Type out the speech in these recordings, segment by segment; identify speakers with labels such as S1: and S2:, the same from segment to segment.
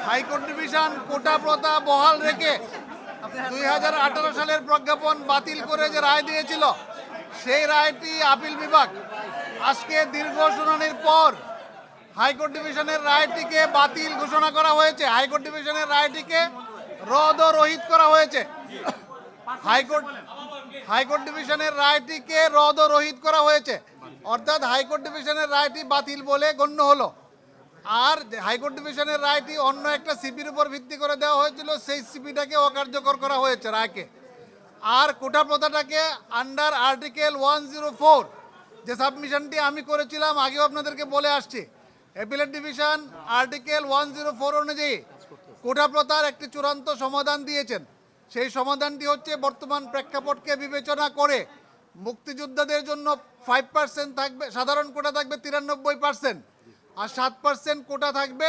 S1: High court division কোটা প্রথা বহাল রেখে 2018 সালের প্রজ্ঞাপন বাতিল করে যে রায় দিয়েছিল, সেই রায়টি আপিল বিভাগ আজকে দীর্ঘ শুনানির পর হাইকোর্ট ডিভিশনের রায়টিকে বাতিল ঘোষণা করা হয়েছে। হাইকোর্ট ডিভিশনের রায়টিকে রদ ও রহিত করা হয়েছে। হাইকোর্ট ডিভিশনের রায়টিকে রদ ও রহিত করা হয়েছে, অর্থাৎ হাইকোর্ট ডিভিশনের রায়টি বাতিল বলে গণ্য হলো। আর হাইকোর্ট ডিভিশনের রায়টি অন্য একটা সিপির উপর ভিত্তি করে দেওয়া হয়েছিল, সেই সিপিটাকে অকার্যকর করা হয়েছে রায়কে। আর কোটা প্রথাটাকে আন্ডার আর্টিকেল 104 যে সাবমিশনটি আমি করেছিলাম, আগেও আপনাদেরকে বলে আসছি, অ্যাপিলেট ডিভিশন আর্টিকেল 104 অনুযায়ী কোটা প্রথার একটি চূড়ান্ত সমাধান দিয়েছেন। সেই সমাধানটি হচ্ছে বর্তমান প্রেক্ষাপটকে বিবেচনা করে মুক্তিযোদ্ধাদের জন্য 5% থাকবে, সাধারণ কোটা থাকবে 93%, আর 7% কোটা থাকবে।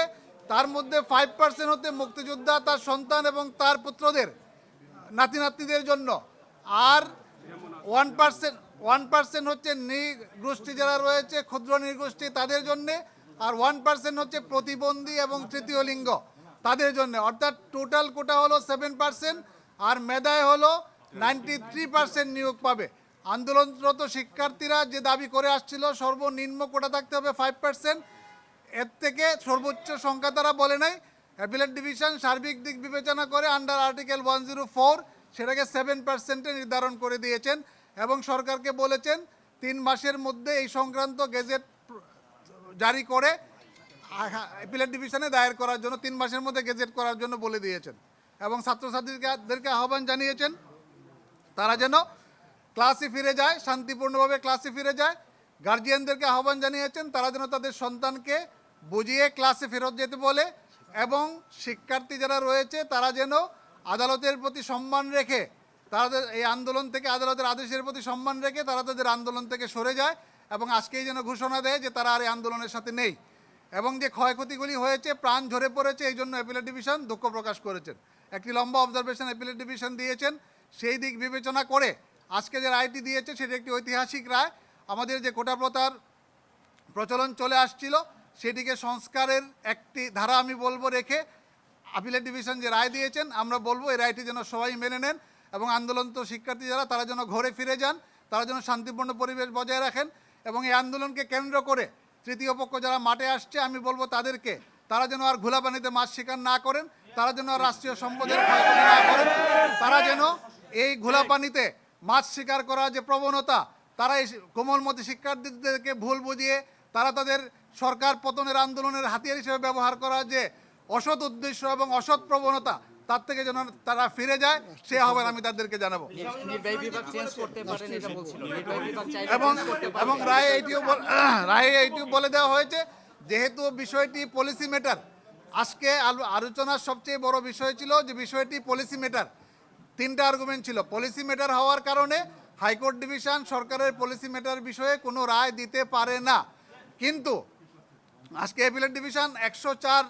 S1: তার মধ্যে 5% হতে মুক্তিযোদ্ধা, তার সন্তান এবং তার পুত্রদের, নাতি নাতনিদের জন্য, আর 1% হচ্ছে নৃগোষ্ঠী যারা রয়েছে, ক্ষুদ্র নৃগোষ্ঠী তাদের জন্যে, আর 1% হচ্ছে প্রতিবন্ধী এবং তৃতীয় লিঙ্গ তাদের জন্য। অর্থাৎ টোটাল কোটা হলো 7%, আর মেধায় হলো 93% নিয়োগ পাবে। আন্দোলনরত শিক্ষার্থীরা যে দাবি করে আসছিল সর্বনিম্ন কোটা থাকতে হবে 5%, এর থেকে সর্বোচ্চ সংখ্যা তারা বলে নাই। অ্যাপিলেট ডিভিশন সার্বিক দিক বিবেচনা করে আন্ডার আর্টিকেল 104 সেটাকে 7% নির্ধারণ করে দিয়েছেন এবং সরকারকে বলেছেন 3 মাসের মধ্যে এই সংক্রান্ত গেজেট জারি করে অ্যাপিলেট ডিভিশনে দায়ের করার জন্য 3 মাসের মধ্যে গেজেট করার জন্য বলে দিয়েছেন। এবং ছাত্রছাত্রীদেরকে আহ্বান জানিয়েছেন তারা যেন ক্লাসে ফিরে যায়, শান্তিপূর্ণভাবে ক্লাসে ফিরে যায়। গার্জিয়ানদেরকে আহ্বান জানিয়েছেন তারা যেন তাদের সন্তানকে বুঝিয়ে ক্লাসে ফেরত যেতে বলে, এবং শিক্ষার্থী যারা রয়েছে তারা যেন আদালতের প্রতি সম্মান রেখে, তাদের এই আন্দোলন থেকে, আদালতের আদেশের প্রতি সম্মান রেখে তারা তাদের আন্দোলন থেকে সরে যায় এবং আজকেই যেন ঘোষণা দেয় যে তারা আর এই আন্দোলনের সাথে নেই। এবং যে ক্ষয়ক্ষতিগুলি হয়েছে, প্রাণ ঝরে পড়েছে, এই জন্য অ্যাপিলেট ডিভিশন দুঃখ প্রকাশ করেছেন। একটি লম্বা অবজারভেশন অ্যাপিলেট ডিভিশন দিয়েছেন। সেই দিক বিবেচনা করে আজকে যে রায়টি দিয়েছে সেটি একটি ঐতিহাসিক রায়। আমাদের যে কোটা প্রথার প্রচলন চলে আসছিল সেটিকে সংস্কারের একটি ধারা আমি বলবো রেখে আপিলেট ডিভিশন যে রায় দিয়েছেন, আমরা বলবো এই রায়টি যেন সবাই মেনে নেন এবং আন্দোলনরত শিক্ষার্থী যারা তারা যেন ঘরে ফিরে যান, তারা যেন শান্তিপূর্ণ পরিবেশ বজায় রাখেন। এবং এই আন্দোলনকে কেন্দ্র করে তৃতীয় পক্ষ যারা মাঠে আসছে আমি বলবো তাদেরকে, তারা যেন আর ঘোলা পানিতে মাছ শিকার না করেন, তারা যেন আর রাষ্ট্রীয় সম্পদের ক্ষয়ক্ষতি না করেন, তারা যেন এই ঘোলা পানিতে মাছ শিকার করার যে প্রবণতা, তারা এই কোমলমতি শিক্ষার্থীদেরকে ভুল বুঝিয়ে তারা তাদের সরকার পতনের আন্দোলনের হাতিয়ার হিসেবে ব্যবহার করার যে অসৎ উদ্দেশ্য এবং অসৎ প্রবণতা, তার থেকে যেন তারা ফিরে যায়, সে আহ্বান আমি তাদেরকে জানাবো। এবং রায়ে এইটিও বলে দেওয়া হয়েছে, যেহেতু বিষয়টি পলিসি ম্যাটার, আজকে আলোচনার সবচেয়ে বড় বিষয় ছিল যে বিষয়টি পলিসি ম্যাটার। 3টা আর্গুমেন্ট ছিল। পলিসি ম্যাটার হওয়ার কারণে হাইকোর্ট ডিভিশন সরকারের পলিসি ম্যাটার বিষয়ে কোনো রায় দিতে পারে না। কিন্তু আজকে অ্যাপিলেট ডিভিশন 104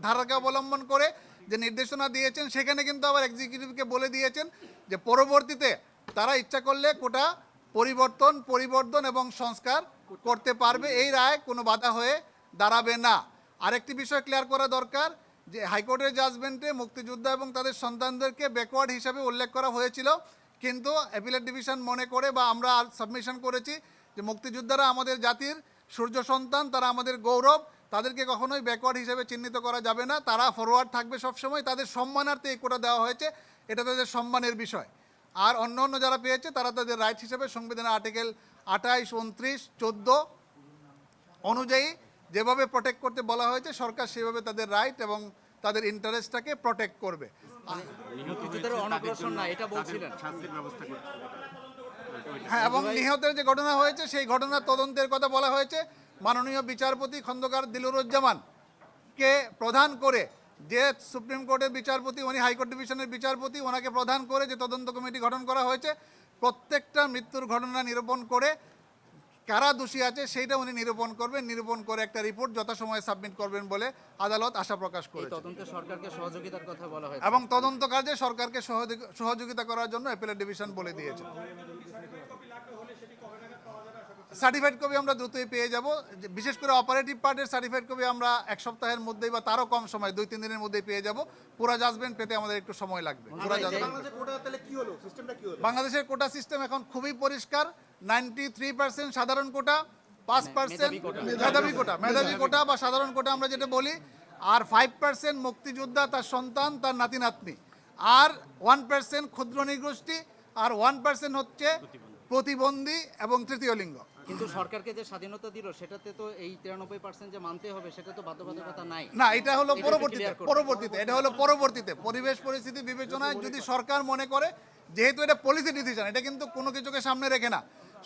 S1: ধারাকে অবলম্বন করে যে নির্দেশনা দিয়েছেন, সেখানে কিন্তু আবার এক্সিকিউটিভকে বলে দিয়েছেন যে পরবর্তীতে তারা ইচ্ছা করলে কোটা পরিবর্তন এবং সংস্কার করতে পারবে। এই রায় কোনো বাধা হয়ে দাঁড়াবে না। আরেকটি বিষয় ক্লিয়ার করা দরকার যে হাইকোর্টের জাজমেন্টে মুক্তিযোদ্ধা এবং তাদের সন্তানদেরকে ব্যাকওয়ার্ড হিসাবে উল্লেখ করা হয়েছিল, কিন্তু অ্যাপিলেট ডিভিশন মনে করে বা আমরা সাবমিশন করেছি যে মুক্তিযোদ্ধারা আমাদের জাতির সূর্য সন্তান, তারা আমাদের গৌরব, তাদেরকে কখনোই ব্যাকওয়ার্ড হিসেবে চিহ্নিত করা যাবে না, তারা ফরওয়ার্ড থাকবে সবসময়। তাদের সম্মানার্থে এই কোটা দেওয়া হয়েছে, এটা তাদের সম্মানের বিষয়। আর অন্য যারা পেয়েছে তারা তাদের রাইট হিসেবে সংবিধানের আর্টিকেল 28, 29, 14 অনুযায়ী যেভাবে প্রোটেক্ট করতে বলা হয়েছে, সরকার সেভাবে তাদের রাইট এবং তাদের ইন্টারেস্টটাকে প্রোটেক্ট করবে। হ্যাঁ, এবং নিহতের যে ঘটনা হয়েছে সেই ঘটনার তদন্তের কথা বলা হয়েছে। মাননীয় বিচারপতি খন্দকার দিলুরুজ্জামানকে প্রধান করে যে সুপ্রিম কোর্টের বিচারপতি, উনি হাইকোর্ট ডিভিশনের বিচারপতি, ওনাকে প্রধান করে যে তদন্ত কমিটি গঠন করা হয়েছে, প্রত্যেকটা মৃত্যুর ঘটনা নিরূপণ করে কারা দোষী আছে সেইটা উনি নিরূপণ করে একটা রিপোর্ট যথাসময়ে সাবমিট করবেন বলে আদালত আশা প্রকাশ করেছে।
S2: তদন্তে সরকারকে সহযোগিতার কথা বলা হয়েছে
S1: এবং তদন্ত কাজে সরকারকে সহযোগিতা করার জন্য অ্যাপিলেট ডিভিশন বলে দিয়েছে। সার্টিফাইড কপি আমরা দ্রুতই পেয়ে যাব। বিশেষ করে অপারেটিভ পার্টের সার্টিফাইড কপি আমরা এক সপ্তাহের মধ্যেই বা তারও কম সময় 2-3 দিনের মধ্যেই পেয়ে যাব। পুরা জাজমেন্ট পেতে আমাদের একটু সময় লাগবে। পুরা জাজমেন্ট বাংলাদেশের কোটা সিস্টেম এখন খুবই পরিষ্কার। 93% সাধারণ কোটা, 5% মেধাবী কোটা বা সাধারণ কোটা আমরা যেটা বলি, আর 5% মুক্তিযোদ্ধা, তার সন্তান, তার নাতি নাতনি, আর 1% ক্ষুদ্র নৃগোষ্ঠী, আর 1% হচ্ছে প্রতিবন্ধী এবং তৃতীয় লিঙ্গ।
S2: কিন্তু সরকারকে যে স্বাধীনতা দিল সেটাতে তো এই 93% যে মানতে হবে সেটা তো বাধ্যবাধকতা নাই।
S1: না, এটা হলো
S2: এটা
S1: পরবর্তীতে
S2: clear করতে
S1: পরবর্তীতে এটা হলো পরবর্তীতে পরিবেশ পরিস্থিতি বিবেচনায় যদি সরকার মনে করে, যেহেতু এটা পলিসি ডিসিশন, এটা কিন্তু কোনো কিছুকে সামনে রেখে না,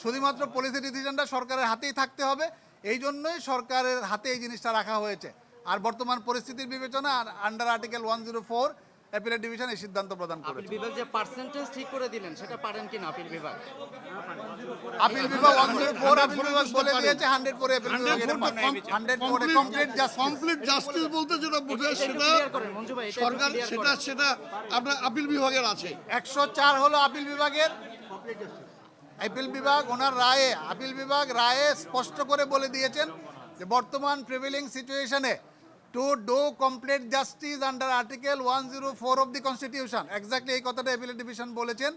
S1: শুধুমাত্র পলিসি ডিসিশনটা সরকারের হাতেই থাকতে হবে। এই জন্যই সরকারের হাতে এই জিনিসটা রাখা হয়েছে। আর বর্তমান পরিস্থিতির বিবেচনা আন্ডার আর্টিকেল 104 অ্যাপিলেট ডিভিশন এই সিদ্ধান্ত প্রদান
S2: আপিল
S1: করেছে।
S2: বিভাগ যে পার্সেন্টেজ ঠিক করে দিলেন সেটা পারেন কিনা আপিল বিভাগ?
S1: আপিল বিভাগ 104 আপিল বিভাগ বলে দিয়েছে 100 করে অ্যাপিল বিভাগের মান 100 করে
S3: কমপ্লিট জাস্টিস বলতে যেটা বোঝায় সেটা
S2: ক্লিয়ার করেন মঞ্জু ভাই, এটা
S3: সরকার
S2: clear
S3: সেটা
S2: করেন।
S3: সেটা আপনার আপিল বিভাগের আছে।
S1: 104 হলো আপিল বিভাগের। আপিল বিভাগ ওনার রায়ে, আপিল বিভাগ রায়ে স্পষ্ট করে বলে দিয়েছেন যে বর্তমান প্রিভেলিং সিচুয়েশনে to do complete justice under article 104 of the constitution, exactly এই কথাটা অ্যাপিলেট ডিভিশন বলেছেন।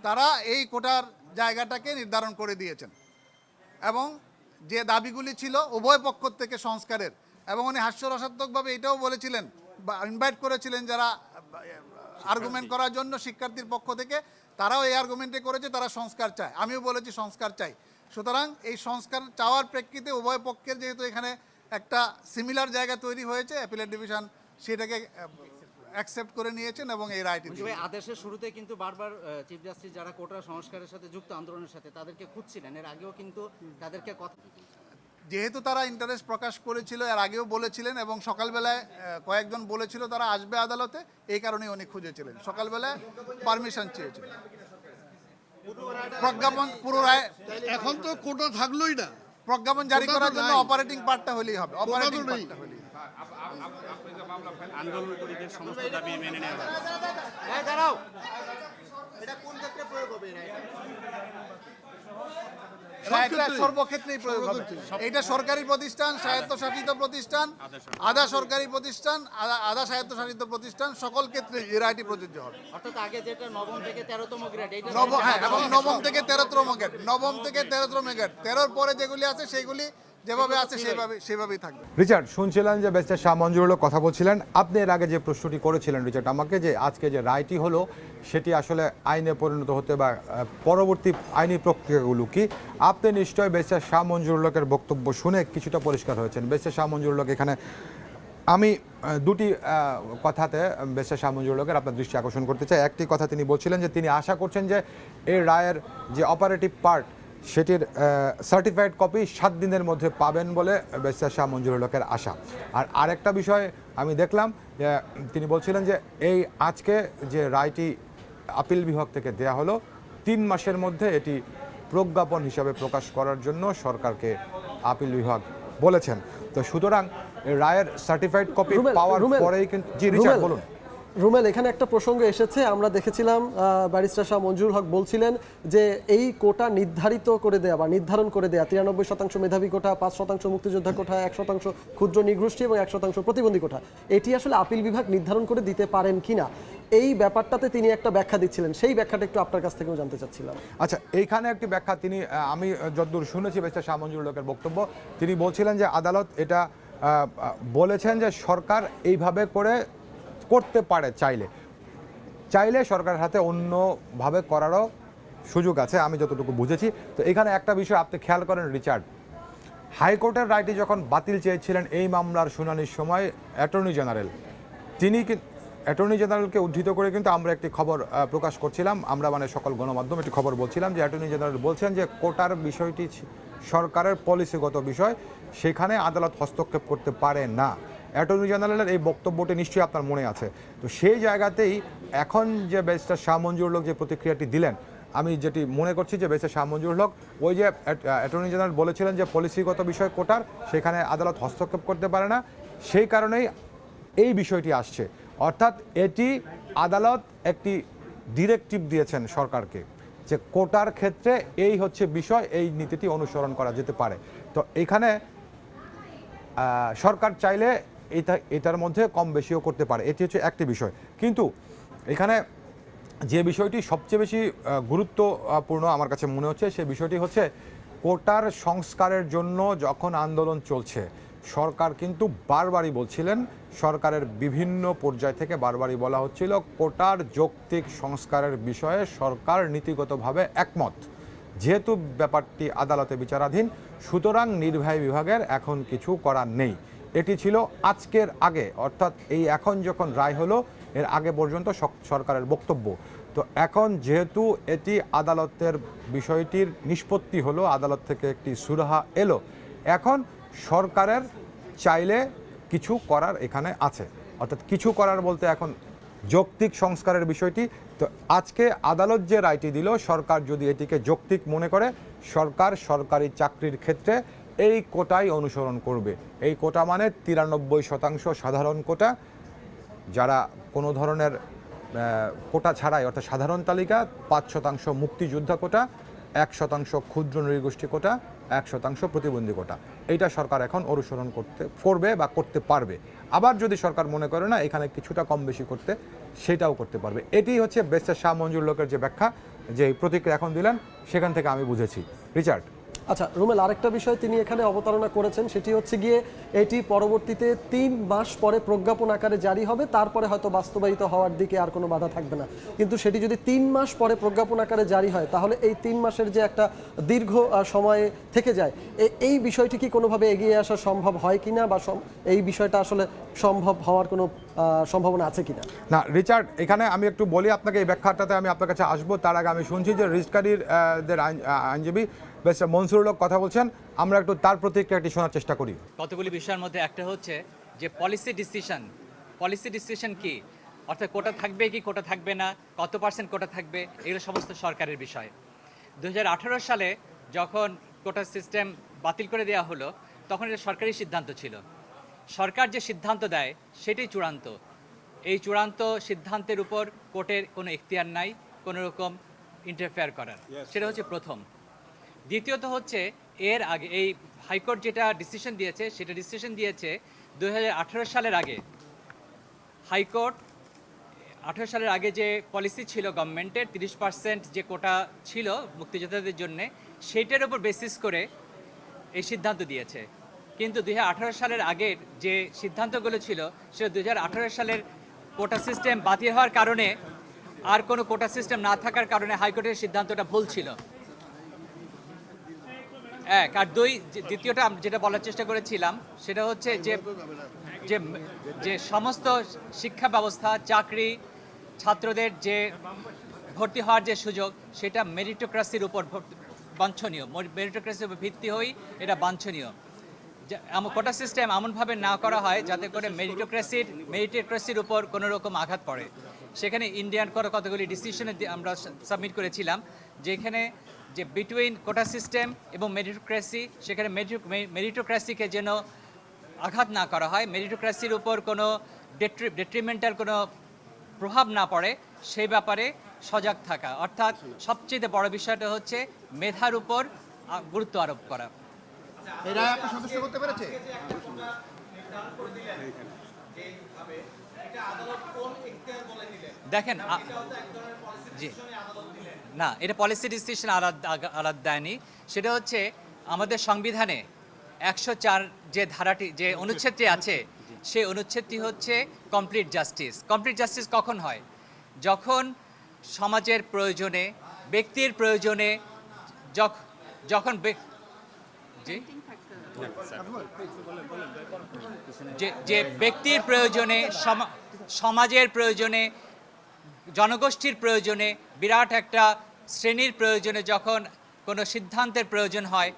S1: তারা এই কোটার জায়গাটাকে নির্ধারণ করে দিয়েছেন এবং যে দাবিগুলি ছিল উভয় পক্ষ থেকে সংস্কারের, এবং উনি হাস্যরসাত্মকভাবে এটাও বলেছিলেন বা ইনভাইট করেছিলেন যারা আর্গুমেন্ট করার জন্য শিক্ষার্থীর পক্ষ থেকে, তারাও এই আর্গুমেন্টে করেছে তারা সংস্কার চায়, আমিও বলেছি সংস্কার চাই। সুতরাং এই সংস্কার চাওয়ার প্রেক্ষিতে উভয় পক্ষের যেহেতু এখানে একটা সিমিলার জায়গা তৈরি হয়েছে, অ্যাপিলেট ডিভিশন সেটাকে অ্যাকসেপ্ট করে নিয়েছেন এবং এই রায়টি
S2: মঞ্জু ভাই, আদেশের শুরুতে কিন্তু বারবার চিফ জাস্টিস যারা কোটা সংস্কারের সাথে যুক্ত আন্দোলনের সাথে তাদেরকে খুঁজছিলেন, এর আগেও কিন্তু তাদেরকে কথা
S1: যেহেতু তারা ইন্টারেস্ট প্রকাশ করেছিল, এর আগেও বলেছিলেন এবং সকালবেলায় কয়েকজন বলেছিল তারা আসবে আদালতে, এই কারণে উনি খুঁজেছিলেন, সকালবেলায় পারমিশন চেয়েছিলেন। প্রজ্ঞাপন পুরো রায়
S3: এখন তো কোটা থাকলোই না,
S1: প্রজ্ঞাপন জারি
S3: কোটা তো
S1: করার জন্য
S3: নাই।
S1: অপারেটিং পার্টটা হলেই হবে, অপারেটিং
S3: তো নেই।
S1: পার্টটা হলেই হবে।
S4: আন্দোলনকারীদের সমস্ত দাবি মেনে নেওয়া হবে।
S2: দাঁড়াও।
S1: রায়টা সর্বক্ষেত্রেই প্রয়োগ হবে। এটা সরকারি প্রতিষ্ঠান, স্বায়ত্তশাসিত প্রতিষ্ঠান, আধা সরকারি প্রতিষ্ঠান, আধা স্বায়ত্তশাসিত প্রতিষ্ঠান, সকল ক্ষেত্রে এই রায়টি প্রযোজ্য হবে।
S2: অর্থাৎ আগে যেটা নবম থেকে 13তম গ্রেড, এইটা
S1: এবং নবম থেকে 13তম গ্রেড, নবম থেকে 13তম গ্রেড, 13র পরে যেগুলি আছে সেগুলি যেভাবে আছে সেভাবেই থাকবে।
S5: রিচার্ড, শুনছিলেন যে ব্যারিস্টার শাহ মঞ্জুরুল হক কথা বলছিলেন। আপনি এর আগে যে প্রশ্নটি করেছিলেন রিচার্ড আমাকে, যে আজকে যে রায়টি হলো সেটি আসলে আইনে পরিণত হতে বা পরবর্তী আইনি প্রক্রিয়াগুলো কি, আপনি নিশ্চয়ই ব্যারিস্টার শাহ মঞ্জুরুল হকের বক্তব্য শুনে কিছুটা পরিষ্কার হয়েছেন। ব্যারিস্টার শাহ মঞ্জুরুল হক এখানে আমি দুটি কথাতে ব্যারিস্টার শাহ মঞ্জুরুল হকের আপনার দৃষ্টি আকর্ষণ করতে চাই। একটি কথা তিনি বলছিলেন যে তিনি আশা করছেন যে এই রায়ের যে অপারেটিভ পার্ট সেটির সার্টিফাইড কপি 7 দিনের মধ্যে পাবেন বলে ব্যারিস্টার শাহ মঞ্জুরুল হকের আশা। আর আরেকটা বিষয় আমি দেখলাম যে তিনি বলছিলেন যে এই আজকে যে রায়টি আপিল বিভাগ থেকে দেয়া হলো 3 মাসের মধ্যে এটি প্রজ্ঞাপন হিসাবে প্রকাশ করার জন্য সরকারকে আপিল বিভাগ বলেছেন। তো সুতরাং রায়ের সার্টিফাইড কপি পাওয়ার পরেই কিন্তু জি রিচার্ড বলুন।
S6: রুমেল, এখানে একটা প্রসঙ্গ এসেছে, আমরা দেখেছিলাম ব্যারিস্টার শাহ মঞ্জুরুল হক বলছিলেন যে এই কোটা নির্ধারিত করে দেয়া বা নির্ধারণ করে দেয়া 93% মেধাবী কোটা, 5% মুক্তিযোদ্ধা কোটা, 1% ক্ষুদ্র নৃগোষ্ঠী এবং 1% প্রতিবন্ধী কোটা, এটি আসলে আপিল বিভাগ নির্ধারণ করে দিতে পারেন কিনা, এই ব্যাপারটাতে তিনি একটা ব্যাখ্যা দিচ্ছিলেন, সেই ব্যাখ্যাটা একটু আপনার কাছ থেকেও জানতে চাচ্ছিলাম।
S5: আচ্ছা, এইখানে একটি ব্যাখ্যা তিনি, আমি যতদূর শুনেছি ব্যারিস্টার শাহ মঞ্জুরুল হকের বক্তব্য, তিনি বলছিলেন যে আদালত এটা বলেছেন যে সরকার এইভাবে করতে পারে, চাইলে সরকারের হাতে অন্যভাবে করারও সুযোগ আছে, আমি যতটুকু বুঝেছি। তো এখানে একটা বিষয় আপনি খেয়াল করেন রিচার্ড, হাইকোর্টের রায়টি যখন বাতিল চেয়েছিলেন এই মামলার শুনানির সময় অ্যাটর্নি জেনারেল, তিনি অ্যাটর্নি জেনারেলকে উদ্ধৃত করে কিন্তু আমরা একটি খবর প্রকাশ করছিলাম, আমরা মানে সকল গণমাধ্যম একটি খবর বলছিলাম যে অ্যাটর্নি জেনারেল বলছেন যে কোটার বিষয়টি সরকারের পলিসিগত বিষয়, সেখানে আদালত হস্তক্ষেপ করতে পারে না। অ্যাটর্নি জেনারেলের এই বক্তব্যটি নিশ্চয়ই আপনার মনে আছে। তো সেই জায়গাতেই এখন যে ব্যারিস্টার শাহ মঞ্জুরুল হক যে প্রতিক্রিয়াটি দিলেন, আমি যেটি মনে করছি যে ব্যারিস্টার শাহ মঞ্জুরুল হক ওই যে অ্যাটর্নি জেনারেল বলেছিলেন যে পলিসিগত বিষয় কোটার, সেখানে আদালত হস্তক্ষেপ করতে পারে না, সেই কারণেই এই বিষয়টি আসছে। অর্থাৎ এটি আদালত একটি ডিরেক্টিভ দিয়েছেন সরকারকে যে কোটার ক্ষেত্রে এই হচ্ছে বিষয়, এই নীতিটি অনুসরণ করা যেতে পারে। তো এখানে সরকার চাইলে এটার মধ্যে কম বেশিও করতে পারে, এটি হচ্ছে একটি বিষয়। কিন্তু এখানে যে বিষয়টি সবচেয়ে বেশি গুরুত্বপূর্ণ আমার কাছে মনে হচ্ছে, সে বিষয়টি হচ্ছে কোটার সংস্কারের জন্য যখন আন্দোলন চলছে, সরকার কিন্তু বারবারই বলছিলেন, সরকারের বিভিন্ন পর্যায় থেকে বারবারই বলা হচ্ছিল কোটার যৌক্তিক সংস্কারের বিষয়ে সরকার নীতিগতভাবে একমত। যেহেতু ব্যাপারটি আদালতে বিচারাধীন, সুতরাং নির্বাহী বিভাগের এখন কিছু করার নেই। এটি ছিল আজকের আগে, অর্থাৎ এই এখন যখন রায় হলো এর আগে পর্যন্ত সরকারের বক্তব্য। তো এখন যেহেতু এটি আদালতের বিষয়টির নিষ্পত্তি হলো, আদালত থেকে একটি সুরাহা এলো, এখন সরকারের চাইলে কিছু করার এখানে আছে। অর্থাৎ কিছু করার বলতে এখন যৌক্তিক সংস্কারের বিষয়টি। তো আজকে আদালত যে রায়টি দিল, সরকার যদি এটিকে যৌক্তিক মনে করে, সরকার সরকারি চাকরির ক্ষেত্রে এই কোটাই অনুসরণ করবে। এই কোটা মানে 93% সাধারণ কোটা, যারা কোনো ধরনের কোটা ছাড়াই অর্থাৎ সাধারণ তালিকা, 5% মুক্তিযোদ্ধা কোটা, 1% ক্ষুদ্র নৃগোষ্ঠী কোটা, 1% প্রতিবন্ধী কোটা। এইটা সরকার এখন অনুসরণ করবে বা করতে পারবে। আবার যদি সরকার মনে করে না এখানে কিছুটা কম বেশি করতে, সেটাও করতে পারবে। এটি হচ্ছে ব্যারিস্টার শাহ মঞ্জুর হকের যে ব্যাখ্যা, যে প্রতিক্রিয়া এখন দিলেন, সেখান থেকে আমি বুঝেছি। রিচার্ড।
S6: আচ্ছা রুমেল, আরেকটা বিষয় তিনি এখানে অবতারণা করেছেন, সেটি হচ্ছে গিয়ে এটি পরবর্তীতে 3 মাস পরে প্রজ্ঞাপন আকারে জারি হবে, তারপরে হয়তো বাস্তবায়িত হওয়ার দিকে আর কোনো বাধা থাকবে না। কিন্তু সেটি যদি 3 মাস পরে প্রজ্ঞাপন আকারে জারি হয়, তাহলে এই 3 মাসের যে একটা দীর্ঘ সময় থেকে যায়, এই বিষয়টি কি কোনোভাবে এগিয়ে আসা সম্ভব হয় কিনা, বা এই বিষয়টা আসলে সম্ভব হওয়ার কোনো সম্ভাবনা আছে কিনা?
S5: না রিচার্ড, এখানে আমি একটু বলি আপনাকে, এই ব্যাখ্যাটাতে আমি আপনার কাছে আসবো। তার আগে আমি শুনছি যে রিজকারীর আইনজীবী ব্যারিস্টার মনসুরুল হক কথা বলছেন, আমরা একটু তার প্রতিক্রিয়াটি শোনার চেষ্টা করি।
S7: কতগুলি বিষয়ের মধ্যে একটা হচ্ছে যে পলিসি ডিসিশন কি, অর্থাৎ কোটা থাকবে কি কোটা থাকবে না, কত % কোটা থাকবে, এগুলো সমস্ত সরকারের বিষয়। 2018 সালে যখন কোটা সিস্টেম বাতিল করে দেওয়া হলো, তখন এটা সরকারি সিদ্ধান্ত ছিল। সরকার যে সিদ্ধান্ত দেয় সেটাই চূড়ান্ত। এই চূড়ান্ত সিদ্ধান্তের উপর কোর্টের কোনো এখতিয়ার নাই কোনো রকম ইন্টারফেয়ার করার, সেটা হচ্ছে প্রথম। দ্বিতীয়ত হচ্ছে এর আগে এই হাইকোর্ট যেটা ডিসিশন দিয়েছে, সেটা ডিসিশন দিয়েছে 2018 সালের আগে। হাইকোর্ট 18 সালের আগে যে পলিসি ছিল গভর্নমেন্টের, 30% যে কোটা ছিল মুক্তিযোদ্ধাদের জন্যে, সেইটার উপর বেসিস করে এই সিদ্ধান্ত দিয়েছে। কিন্তু 2018 সালের আগের যে সিদ্ধান্তগুলো ছিল, সেটা 2018 সালের কোটা সিস্টেম বাতিল হওয়ার কারণে, আর কোনো কোটা সিস্টেম না থাকার কারণে হাইকোর্টের সিদ্ধান্তটা ভুল ছিল। এক আর দুই, দ্বিতীয়টা যেটা বলার চেষ্টা করেছিলাম সেটা হচ্ছে যে সমস্ত শিক্ষা ব্যবস্থা, চাকরি, ছাত্রদের যে ভর্তি হওয়ার যে সুযোগ, সেটা মেরিটোক্রাসির উপর বাঞ্ছনীয়, মেরিটোক্রাসির উপর ভিত্তি হয়েই এটা বাঞ্ছনীয়। কোটা সিস্টেম এমনভাবে না করা হয় যাতে করে মেরিটোক্রাসির উপর কোনো রকম আঘাত পড়ে। সেখানে ইন্ডিয়ান কতগুলি ডিসিশনে আমরা সাবমিট করেছিলাম, যেখানে যে বিটুইন কোটা সিস্টেম এবং মেরিটোক্রেসি, সেখানে মেরিটোক্রেসিকে যেন আঘাত না করা হয়, মেরিটোক্রেসির উপর কোনো ডেট্রিমেন্টাল কোনো প্রভাব না পড়ে, সেই ব্যাপারে সজাগ থাকা। অর্থাৎ সবচেয়ে বড় বিষয়টা হচ্ছে মেধার উপর গুরুত্ব আরোপ করা। দেখেন, জি না, এটা পলিসি ডিসিশন আলাদা দেয়নি। সেটা হচ্ছে আমাদের সংবিধানে 104 যে ধারাটি, যে অনুচ্ছেদটি আছে, সেই অনুচ্ছেদটি হচ্ছে কমপ্লিট জাস্টিস। কমপ্লিট জাস্টিস কখন হয়? যখন সমাজের প্রয়োজনে, ব্যক্তির প্রয়োজনে, যখন যে ব্যক্তির প্রয়োজনে, সমাজের প্রয়োজনে, জনগোষ্ঠীর প্রয়োজনে, বিরাট একটা শ্রেণীর প্রয়োজনে যখন কোনো সিদ্ধান্তের প্রয়োজন হয়,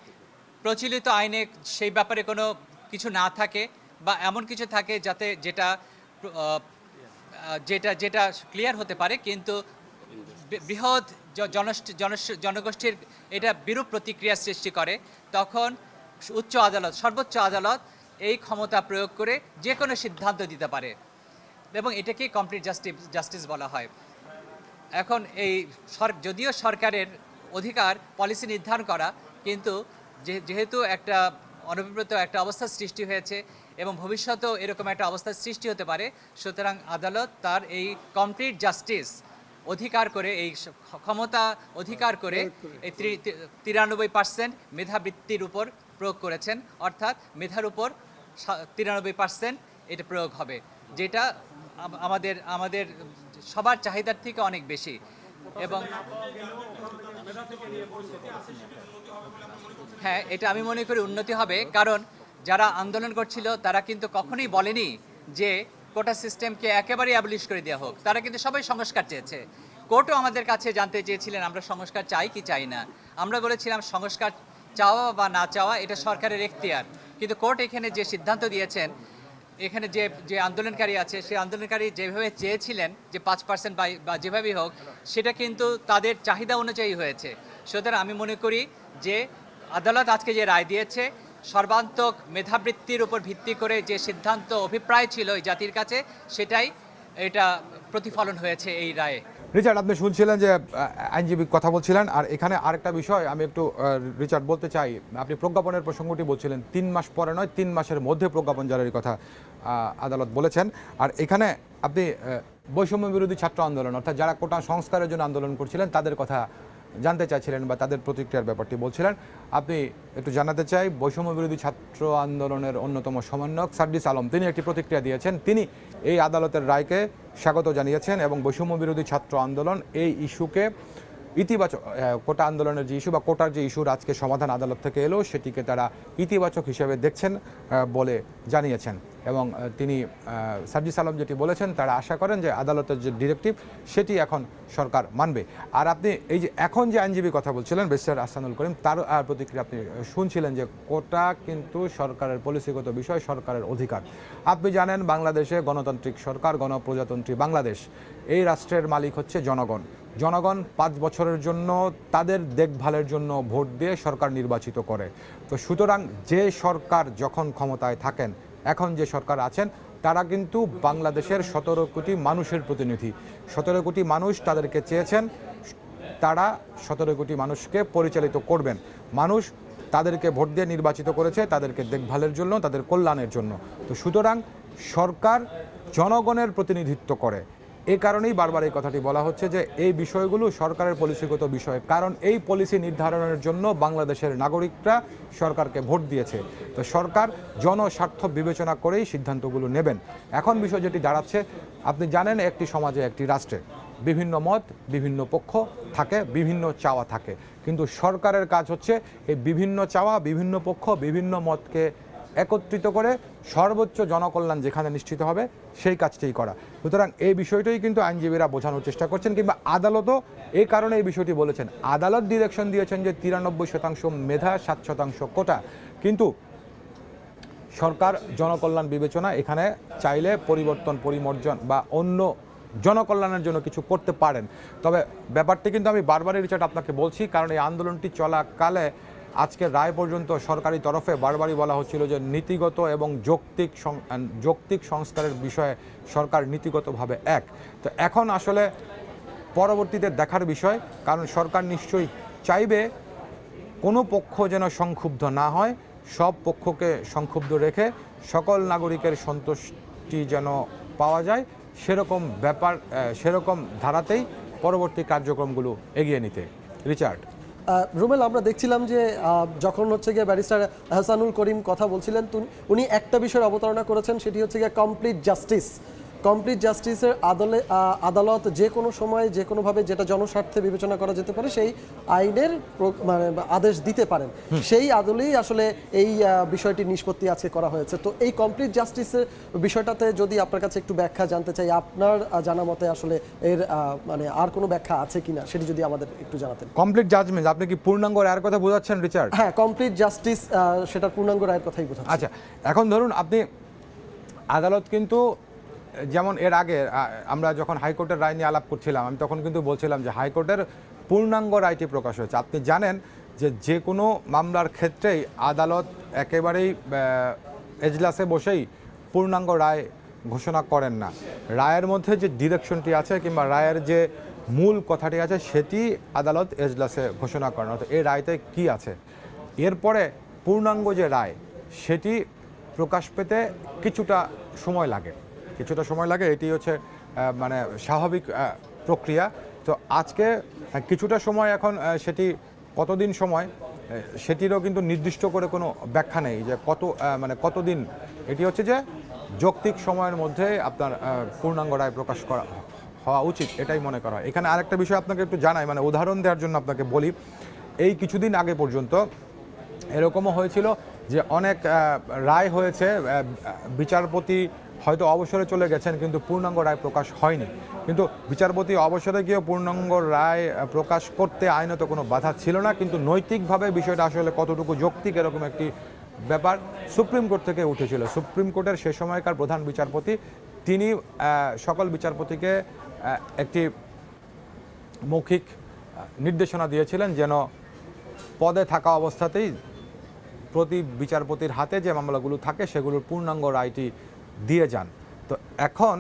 S7: প্রচলিত আইনে সেই ব্যাপারে কোনো কিছু না থাকে বা এমন কিছু থাকে যাতে যেটা ক্লিয়ার হতে পারে, কিন্তু বৃহৎ জনগোষ্ঠীর এটা বিরূপ প্রতিক্রিয়া সৃষ্টি করে, তখন উচ্চ আদালত, সর্বোচ্চ আদালত এই ক্ষমতা প্রয়োগ করে যে কোনো সিদ্ধান্ত দিতে পারে, এবং এটাকে কমপ্লিট জাস্টিস বলা হয়। এখন এই যদিও সরকারের অধিকার পলিসি নির্ধারণ করা, কিন্তু যেহেতু একটা অনভিপ্রেত একটা অবস্থার সৃষ্টি হয়েছে এবং ভবিষ্যতেও এরকম একটা অবস্থার সৃষ্টি হতে পারে, সুতরাং আদালত তার এই কমপ্লিট জাস্টিস অধিকার করে, এই ক্ষমতা অধিকার করে এই 93% মেধাবৃত্তির উপর প্রয়োগ করেছেন, অর্থাৎ মেধার উপর 93% এটা প্রয়োগ হবে, যেটা আমাদের সবার চাহিদার থেকে অনেক বেশি। এবং হ্যাঁ, এটা আমি মনে করি উন্নতি হবে, কারণ যারা আন্দোলন করছিল তারা কিন্তু কখনোই বলেনি যে কোটা সিস্টেমকে একেবারে অ্যাবলিশ করে দেওয়া হোক। তারা কিন্তু সবাই সংস্কার চেয়েছে। কোর্টও আমাদের কাছে জানতে চেয়েছিলেন আমরা সংস্কার চাই কি চাই না। আমরা বলেছিলাম সংস্কার চাওয়া বা না চাওয়া এটা সরকারের এখতিয়ার, কিন্তু কোর্ট এখানে যে সিদ্ধান্ত দিয়েছেন, এখানে যে আন্দোলনকারী আছে সেই আন্দোলনকারী যেভাবে চেয়েছিলেন যে 5% বা যেভাবেই হোক, সেটা কিন্তু তাদের চাহিদা অনুযায়ী হয়েছে। সুতরাং আমি মনে করি যে আদালত আজকে যে রায় দিয়েছে, সর্বান্তক মেধাবৃত্তির উপর ভিত্তি করে যে সিদ্ধান্ত অভিপ্রায় ছিল এই জাতির কাছে, সেটাই এটা প্রতিফলন হয়েছে এই রায়ে।
S5: রিচার্ড, আপনি শুনছিলেন যে আইনজীবী কথা বলছিলেন, আর এখানে আরেকটা বিষয় আমি একটু রিচার্ড বলতে চাই। আপনি প্রজ্ঞাপনের প্রসঙ্গটি বলছিলেন, 3 মাস পরে নয় 3 মাসের মধ্যে প্রজ্ঞাপন জারির কথা আদালত বলেছেন। আর এখানে আপনি বৈষম্য বিরোধী ছাত্র আন্দোলন, অর্থাৎ যারা কোটা সংস্কারের জন্য আন্দোলন করছিলেন তাদের কথা জানতে চাইছিলেন বা তাদের প্রতিক্রিয়ার ব্যাপারটি বলছিলেন। আপনি একটু জানাতে চাই, বৈষম্য বিরোধী ছাত্র আন্দোলনের অন্যতম সমন্বয়ক সার্জিস আলম তিনি একটি প্রতিক্রিয়া দিয়েছেন। তিনি এই আদালতের রায়কে স্বাগত জানিয়েছেন এবং বৈষম্য বিরোধী ছাত্র আন্দোলন এই ইস্যুকে ইতিবাচক, কোটা আন্দোলনের যে ইস্যু বা কোটার যে ইস্যুর আজকে সমাধান আদালত থেকে এলো, সেটিকে তারা ইতিবাচক হিসেবে দেখছেন বলে জানিয়েছেন। এবং তিনি সার্জিস আলম যেটি বলেছেন, তারা আশা করেন যে আদালতের যে ডিরেক্টিভ সেটি এখন সরকার মানবে। আর আপনি এই যে এখন যে আইনজীবী কথা বলছিলেন ব্যারিস্টার আহসানুল করিম, তার প্রতিক্রিয়া আপনি শুনছিলেন যে কোটা কিন্তু সরকারের পলিসিগত বিষয়, সরকারের অধিকার। আপনি জানেন বাংলাদেশে গণতান্ত্রিক সরকার, গণপ্রজাতন্ত্রী বাংলাদেশ, এই রাষ্ট্রের মালিক হচ্ছে জনগণ। জনগণ 5 বছরের জন্য তাদের দেখভালের জন্য ভোট দিয়ে সরকার নির্বাচিত করে। তো সুতরাং যে সরকার যখন ক্ষমতায় থাকেন, এখন যে সরকার আছেন, তারা কিন্তু বাংলাদেশের 17 কোটি মানুষের প্রতিনিধি। 17 কোটি মানুষ তাদেরকে চেয়েছেন, তারা 17 কোটি মানুষকে পরিচালিত করবেন। মানুষ তাদেরকে ভোট দিয়ে নির্বাচিত করেছে তাদেরকে দেখভালের জন্য, তাদের কল্যাণের জন্য। তো সুতরাং সরকার জনগণের প্রতিনিধিত্ব করে। এই কারণেই বারবার এই কথাটি বলা হচ্ছে যে এই বিষয়গুলো সরকারের পলিসিগত বিষয়, কারণ এই পলিসি নির্ধারণের জন্য বাংলাদেশের নাগরিকরা সরকারকে ভোট দিয়েছে। তো সরকার জনস্বার্থ বিবেচনা করেই সিদ্ধান্তগুলো নেবেন। এখন বিষয় যেটি দাঁড়াচ্ছে, আপনি জানেন একটি সমাজে, একটি রাষ্ট্রে বিভিন্ন মত, বিভিন্ন পক্ষ থাকে, বিভিন্ন চাওয়া থাকে, কিন্তু সরকারের কাজ হচ্ছে এই বিভিন্ন চাওয়া, বিভিন্ন পক্ষ, বিভিন্ন মতকে একত্রিত করে সর্বোচ্চ জনকল্যাণ যেখানে নিশ্চিত হবে সেই কাজটাই করা। সুতরাং এই বিষয়টাই কিন্তু আইনজীবীরা বোঝানোর চেষ্টা করছেন, কিংবা আদালতও এই কারণে এই বিষয়টি বলেছেন। আদালত ডিরেকশন দিয়েছেন যে 93% মেধা, 7% কোটা, কিন্তু সরকার জনকল্যাণ বিবেচনা এখানে চাইলে পরিবর্তন, পরিমার্জন বা অন্য জনকল্যাণের জন্য কিছু করতে পারেন। তবে ব্যাপারটি কিন্তু আমি বারবারই রিচার্ড আপনাকে বলছি, কারণ এই আন্দোলনটি চলাকালে আজকের রায় পর্যন্ত সরকারি তরফে বারবারই বলা হচ্ছিল যে নীতিগত এবং যৌক্তিক সংস্কারের বিষয়ে সরকার নীতিগতভাবে এক। তো এখন আসলে পরবর্তীতে দেখার বিষয়, কারণ সরকার নিশ্চয়ই চাইবে কোনো পক্ষ যেন সংক্ষুব্ধ না হয়, সব পক্ষকে সংক্ষুব্ধ রেখে সকল নাগরিকের সন্তুষ্টি যেন পাওয়া যায়, সেরকম ব্যাপার, সেরকম ধারাতেই পরবর্তী কার্যক্রমগুলো এগিয়ে নিতে। রিচার্ড।
S6: রুমেল, আমরা দেখছিলাম যে যখন হচ্ছে গিয়ে ব্যারিস্টার আহসানুল করিম কথা বলছিলেন, উনি একটা বিষয়ের অবতারণা করেছেন, সেটি হচ্ছে গিয়ে কমপ্লিট জাস্টিস। কমপ্লিট জাস্টিসের আদালত যে কোনো সময় যে কোনোভাবে যেটা জনস্বার্থে বিবেচনা করা যেতে পারে সেই আইনের মানে আদেশ দিতে পারেন, সেই আদলেই আসলে এই বিষয়টির নিষ্পত্তি আজকে করা হয়েছে। তো এই কমপ্লিট জাস্টিসের বিষয়টাতে যদি আপনার কাছে একটু ব্যাখ্যা জানতে চাই, আপনার জানা মতে আসলে এর মানে আর কোনো ব্যাখ্যা আছে কিনা সেটি যদি আমাদের একটু জানাতেন।
S5: কমপ্লিট জাজমেন্ট, আপনি কি পূর্ণাঙ্গ রায়ের কথা বোঝাচ্ছেন রিচার্ড?
S6: হ্যাঁ, কমপ্লিট জাস্টিস সেটার পূর্ণাঙ্গ রায়ের কথাই বোঝাচ্ছি।
S5: আচ্ছা, এখন ধরুন আপনি আদালত কিন্তু, যেমন এর আগে আমরা যখন হাইকোর্টের রায় নিয়ে আলাপ করছিলাম, আমি তখন কিন্তু বলছিলাম যে হাইকোর্টের পূর্ণাঙ্গ রায়টি প্রকাশ হয়েছে। আপনি জানেন যে কোনো মামলার ক্ষেত্রেই আদালত একেবারেই এজলাসে বসেই পূর্ণাঙ্গ রায় ঘোষণা করেন না। রায়ের মধ্যে যে ডিরেকশনটি আছে কিংবা রায়ের যে মূল কথাটি আছে সেটি আদালত এজলাসে ঘোষণা করেন, অর্থাৎ এই রায়তে কি আছে। এরপরে পূর্ণাঙ্গ যে রায় সেটি প্রকাশ পেতে কিছুটা সময় লাগে, এটি হচ্ছে মানে স্বাভাবিক প্রক্রিয়া। তো আজকে কিছুটা সময় এখন সেটি কতদিন সময় সেটিরও কিন্তু নির্দিষ্ট করে কোনো ব্যাখ্যা নেই যে মানে কতদিন, এটি হচ্ছে যে যৌক্তিক সময়ের মধ্যে আপনার পূর্ণাঙ্গ রায় প্রকাশ করা হওয়া উচিত, এটাই মনে করা হয়। এখানে আরেকটা বিষয় আপনাকে একটু জানাই, মানে উদাহরণ দেওয়ার জন্য আপনাকে বলি, এই কিছুদিন আগে পর্যন্ত এরকমও হয়েছিল যে অনেক রায় হয়েছে, বিচারপতি হয়তো অবসরে চলে গেছেন কিন্তু পূর্ণাঙ্গ রায় প্রকাশ হয়নি, কিন্তু বিচারপতি অবসরে গিয়ে পূর্ণাঙ্গ রায় প্রকাশ করতে আইনত কোনো বাধা ছিল না, কিন্তু নৈতিকভাবে বিষয়টা আসলে কতটুকু যৌক্তিক এরকম একটি ব্যাপার সুপ্রিম কোর্ট থেকে উঠেছিল। সুপ্রিম কোর্টের সে সময়কার প্রধান বিচারপতি তিনি সকল বিচারপতিকে একটি মৌখিক নির্দেশনা দিয়েছিলেন যেন পদে থাকা অবস্থাতেই প্রতি বিচারপতির হাতে যে মামলাগুলো থাকে সেগুলোর পূর্ণাঙ্গ রায়টি দিয়ে যান। তো এখন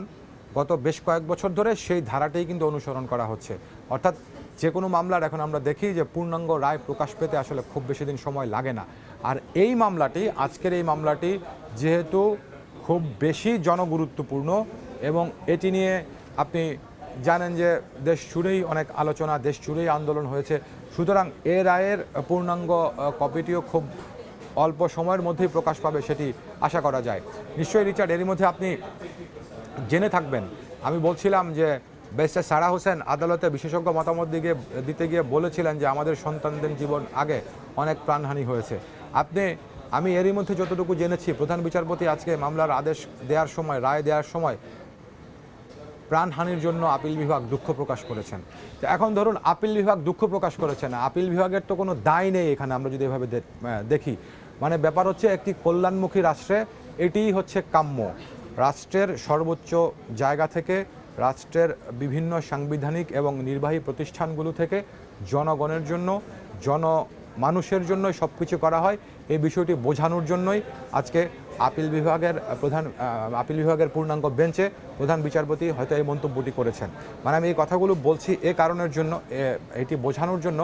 S5: গত বেশ কয়েক বছর ধরে সেই ধারাটাই কিন্তু অনুসরণ করা হচ্ছে, অর্থাৎ যে কোনো মামলার এখন আমরা দেখি যে পূর্ণাঙ্গ রায় প্রকাশ পেতে আসলে খুব বেশি দিন সময় লাগে না। আর এই মামলাটি, আজকের এই মামলাটি যেহেতু খুব বেশি জনগুরুত্বপূর্ণ এবং এটি নিয়ে আপনি জানেন যে দেশ জুড়েই অনেক আলোচনা, দেশ জুড়েই আন্দোলন হয়েছে, সুতরাং এ রায়ের পূর্ণাঙ্গ কপিটিও খুব অল্প সময়ের মধ্যেই প্রকাশ পাবে সেটি আশা করা যায়। নিশ্চয়ই রিচার্ড, এরই মধ্যে আপনি জেনে থাকবেন, আমি বলছিলাম যে ব্যারিস্টার সারা হোসেন আদালতে বিশেষজ্ঞ মতামত দিতে গিয়ে বলেছিলেন যে আমাদের সন্তানদের জীবন আগে অনেক প্রাণহানি হয়েছে। আমি এরই মধ্যে যতটুকু জেনেছি, প্রধান বিচারপতি আজকে মামলার আদেশ দেওয়ার সময়, রায় দেওয়ার সময় প্রাণহানির জন্য আপিল বিভাগ দুঃখ প্রকাশ করেছেন। তো এখন ধরুন আপিল বিভাগ দুঃখ প্রকাশ করেছেন, আপিল বিভাগের তো কোনো দায় নেই এখানে, আমরা যদি এভাবে দেখি, মানে ব্যাপার হচ্ছে একটি কল্যাণমুখী রাষ্ট্রে এটিই হচ্ছে কাম্য। রাষ্ট্রের সর্বোচ্চ জায়গা থেকে, রাষ্ট্রের বিভিন্ন সাংবিধানিক এবং নির্বাহী প্রতিষ্ঠানগুলো থেকে জনগণের জন্য, মানুষের জন্যই সব কিছু করা হয়, এই বিষয়টি বোঝানোর জন্যই আজকে আপিল বিভাগের পূর্ণাঙ্গ বেঞ্চে প্রধান বিচারপতি হয়তো এই মন্তব্যটি করেছেন। মানে আমি এই কথাগুলো বলছি এ কারণের জন্য, এটি বোঝানোর জন্য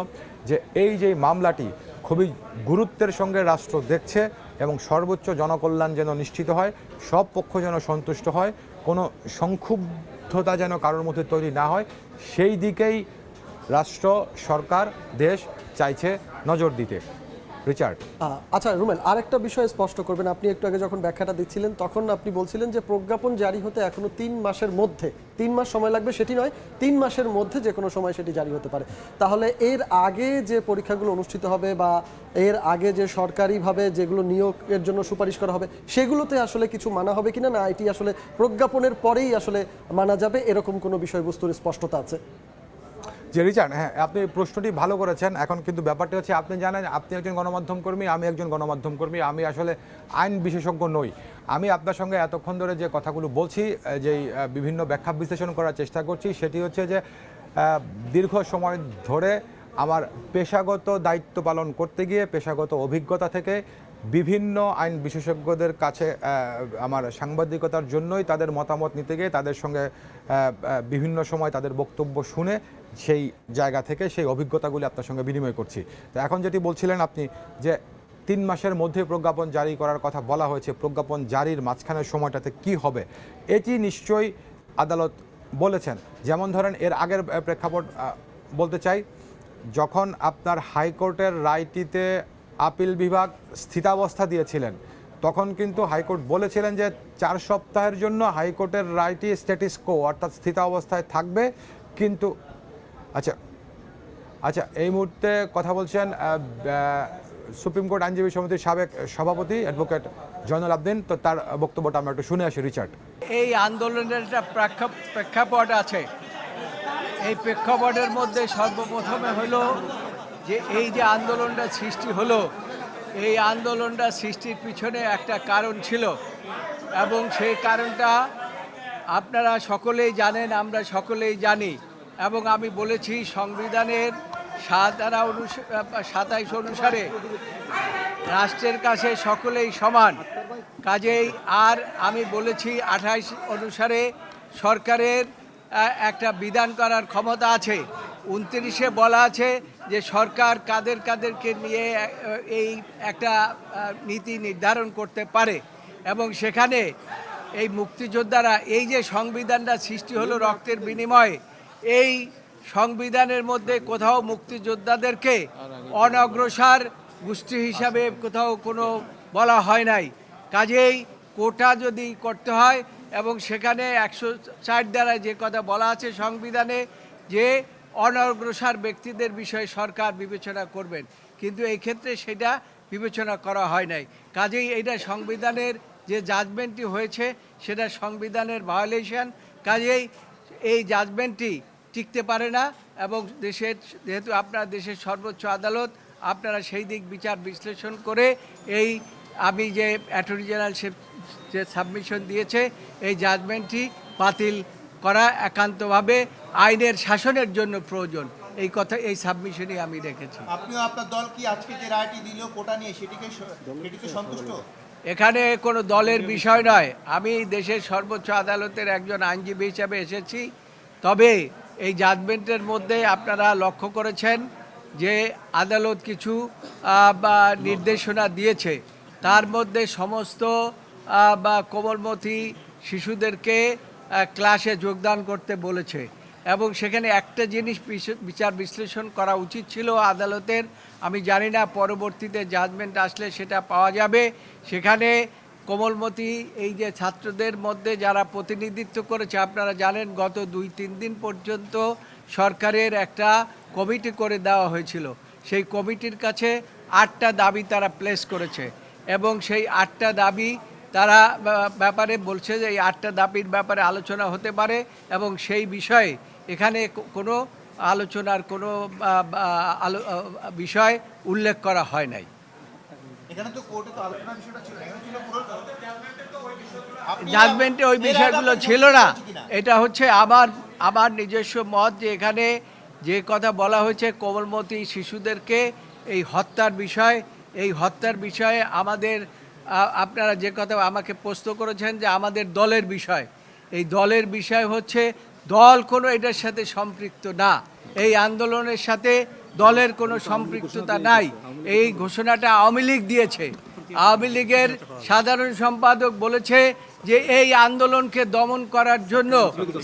S5: যে এই যে মামলাটি খুবই গুরুত্বের সঙ্গে রাষ্ট্র দেখছে এবং সর্বোচ্চ জনকল্যাণ যেন নিশ্চিত হয়, সব পক্ষ যেন সন্তুষ্ট হয়, কোনো সংক্ষুব্ধতা যেন কারোর মধ্যে তৈরি না হয়, সেই দিকেই রাষ্ট্র, সরকার, দেশ চাইছে নজর দিতে। রিচার্ড,
S6: আচ্ছা রুমেল, আরেকটা বিষয় স্পষ্ট করবেন, আপনি একটু আগে যখন ব্যাখ্যাটা দিচ্ছিলেন তখন আপনি বলছিলেন যে প্রজ্ঞাপন জারি হতে এখনো 3 মাসের মধ্যে, 3 মাস সময় লাগবে সেটি নয়, 3 মাসের মধ্যে যে কোনো সময় সেটি জারি হতে পারে। তাহলে এর আগে যে পরীক্ষাগুলো অনুষ্ঠিত হবে বা এর আগে যে সরকারিভাবে যেগুলো নিয়োগের জন্য সুপারিশ করা হবে সেগুলোতে আসলে কিছু মানা হবে কিনা, না এটি আসলে প্রজ্ঞাপনের পরেই আসলে মানা যাবে, এরকম কোনো বিষয়বস্তুর স্পষ্টতা আছে?
S5: যে রিচার্ড, হ্যাঁ আপনি প্রশ্নটি ভালো করেছেন। এখন কিন্তু ব্যাপারটি হচ্ছে, আপনি জানেন আপনি একজন গণমাধ্যম কর্মী, আমি একজন গণমাধ্যম কর্মী, আমি আসলে আইন বিশেষজ্ঞ নই। আমি আপনার সঙ্গে এতক্ষণ ধরে যে কথাগুলো বলছি, যেই বিভিন্ন ব্যাখ্যা বিশ্লেষণ করার চেষ্টা করছি, সেটি হচ্ছে যে দীর্ঘ সময় ধরে আমার পেশাগত দায়িত্ব পালন করতে গিয়ে, পেশাগত অভিজ্ঞতা থেকে বিভিন্ন আইন বিশেষজ্ঞদের কাছে আমার সাংবাদিকতার জন্যই তাদের মতামত নিতে গিয়ে তাদের সঙ্গে বিভিন্ন সময় তাদের বক্তব্য শুনে সেই জায়গা থেকে সেই অভিজ্ঞতাগুলি আপনার সঙ্গে বিনিময় করছি। তো এখন যেটি বলছিলেন আপনি যে 3 মাসের মধ্যে প্রজ্ঞাপন জারি করার কথা বলা হয়েছে, প্রজ্ঞাপন জারির মাঝখানের সময়টাতে কি হবে, এটি নিশ্চয়ই আদালত বলেছেন। যেমন ধরেন এর আগের প্রেক্ষাপট বলতে চাই, যখন আপনার হাইকোর্টের রায়টিতে আপিল বিভাগ স্থিতাবস্থা দিয়েছিলেন, তখন কিন্তু হাইকোর্ট বলেছিলেন যে 4 সপ্তাহের জন্য হাইকোর্টের রায়টি স্ট্যাটাস কো অর্থাৎ স্থিতাবস্থায় থাকবে। কিন্তু আচ্ছা এই মুহূর্তে কথা বলছেন সুপ্রিম কোর্ট আইনজীবী সমিতির সাবেক সভাপতি অ্যাডভোকেট জয়নুল আবদিন। তো তার বক্তব্যটা আমরা একটু শুনে আসি। রিচার্ড,
S8: এই আন্দোলনের একটা প্রেক্ষাপট আছে, এই প্রেক্ষাপটের মধ্যে সর্বপ্রথমে হলো যে এই যে আন্দোলনটা সৃষ্টি হলো, এই আন্দোলনটা সৃষ্টির পিছনে একটা কারণ ছিল এবং সেই কারণটা আপনারা সকলেই জানেন, আমরা সকলেই জানি এবং আমি বলেছি সংবিধানের 27 অনুসারে রাষ্ট্রের কাছে সকলেই সমান। কাজেই আর আমি বলেছি 28 অনুসারে সরকারের একটা বিধান করার ক্ষমতা আছে। 29-এ বলা আছে যে সরকার কাদেরকে নিয়ে এই একটা নীতি নির্ধারণ করতে পারে, এবং সেখানে এই মুক্তিযোদ্ধারা, এই যে সংবিধানটা সৃষ্টি হলো রক্তের বিনিময়ে, এই সংবিধানের মধ্যে কোথাও মুক্তিযোদ্ধাদেরকে অনগ্রসর গোষ্ঠী হিসাবে কোথাও কোনো বলা হয় নাই। কাজেই কোটা যদি করতে হয়, এবং সেখানে 160 দ্বারায় যে কথা বলা আছে সংবিধানে যে অনগ্রসর ব্যক্তিদের বিষয়ে সরকার বিবেচনা করবেন, কিন্তু এই ক্ষেত্রে সেটা বিবেচনা করা হয় নাই। কাজেই এইটা সংবিধানের যে জাজমেন্টটি হয়েছে সেটা সংবিধানের ভায়োলেশন। কাজেই এই জাজমেন্টটি টিকতে পারে না, এবং দেশের, যেহেতু আপনারা দেশের সর্বোচ্চ আদালত, আপনারা সেই দিক বিচার বিশ্লেষণ করে এই, আমি যে অ্যাটর্নি জেনারেল যে সাবমিশন দিয়েছে, এই জাজমেন্টটি বাতিল করা একান্তভাবে আইনের শাসনের জন্য প্রয়োজন, এই কথা এই সাবমিশনই আমি রেখেছি।
S9: আপনিও আপনার দল কি আজকে যে রায়টি দিল কোটা নিয়ে সেটিকে সন্তুষ্ট?
S8: এখানে কোনো দলের বিষয় নয়, আমি দেশের সর্বোচ্চ আদালতের একজন আইনজীবী হিসাবে এসেছি। তবে এই জাজমেন্টের মধ্যে আপনারা লক্ষ্য করেছেন যে আদালত কিছু বা নির্দেশনা দিয়েছে, তার মধ্যে সমস্ত বা কোমলমতি শিশুদেরকে ক্লাসে যোগদান করতে বলেছে, এবং সেখানে একটা জিনিস বিচার বিশ্লেষণ করা উচিত ছিল আদালতের, আমি জানি না পরবর্তীতে জাজমেন্ট আসলে সেটা পাওয়া যাবে। সেখানে কোমলমতি এই যে ছাত্রদের মধ্যে যারা প্রতিনিধিত্ব করেছে, আপনারা জানেন গত 2-3 দিন পর্যন্ত সরকারের একটা কমিটি করে দেওয়া হয়েছিল, সেই কমিটির কাছে 8টা দাবি তারা প্লেস করেছে, এবং সেই 8টা দাবি তারা ব্যাপারে বলছে যে এই 8টা দাবির ব্যাপারে আলোচনা হতে পারে, এবং সেই বিষয়ে এখানে কোনো আলোচনার কোনো বিষয় উল্লেখ করা হয় নাই।
S9: এখানে তো কোর্টে তো আলোচনার বিষয়টা ছিল, এখানে ছিল পুরো
S8: জাজমেন্টে ওই বিষয়গুলো ছিল না। এটা হচ্ছে আমার নিজস্ব মত যে এখানে যে কথা বলা হয়েছে কোমলমতি শিশুদেরকে এই হত্যার বিষয়ে আমাদের, আপনারা যে কথা আমাকে প্রশ্ন করেছেন যে আমাদের দলের বিষয়, এই দলের বিষয় হচ্ছে দল কোনো এটার সাথে সম্পৃক্ত না, এই আন্দোলনের সাথে দলের কোনো সম্পৃক্ততা নাই। এই ঘোষণাটা আওয়ামী লীগ দিয়েছে। আওয়ামী লীগের সাধারণ সম্পাদক বলেছে যে এই আন্দোলনকে দমন করার জন্য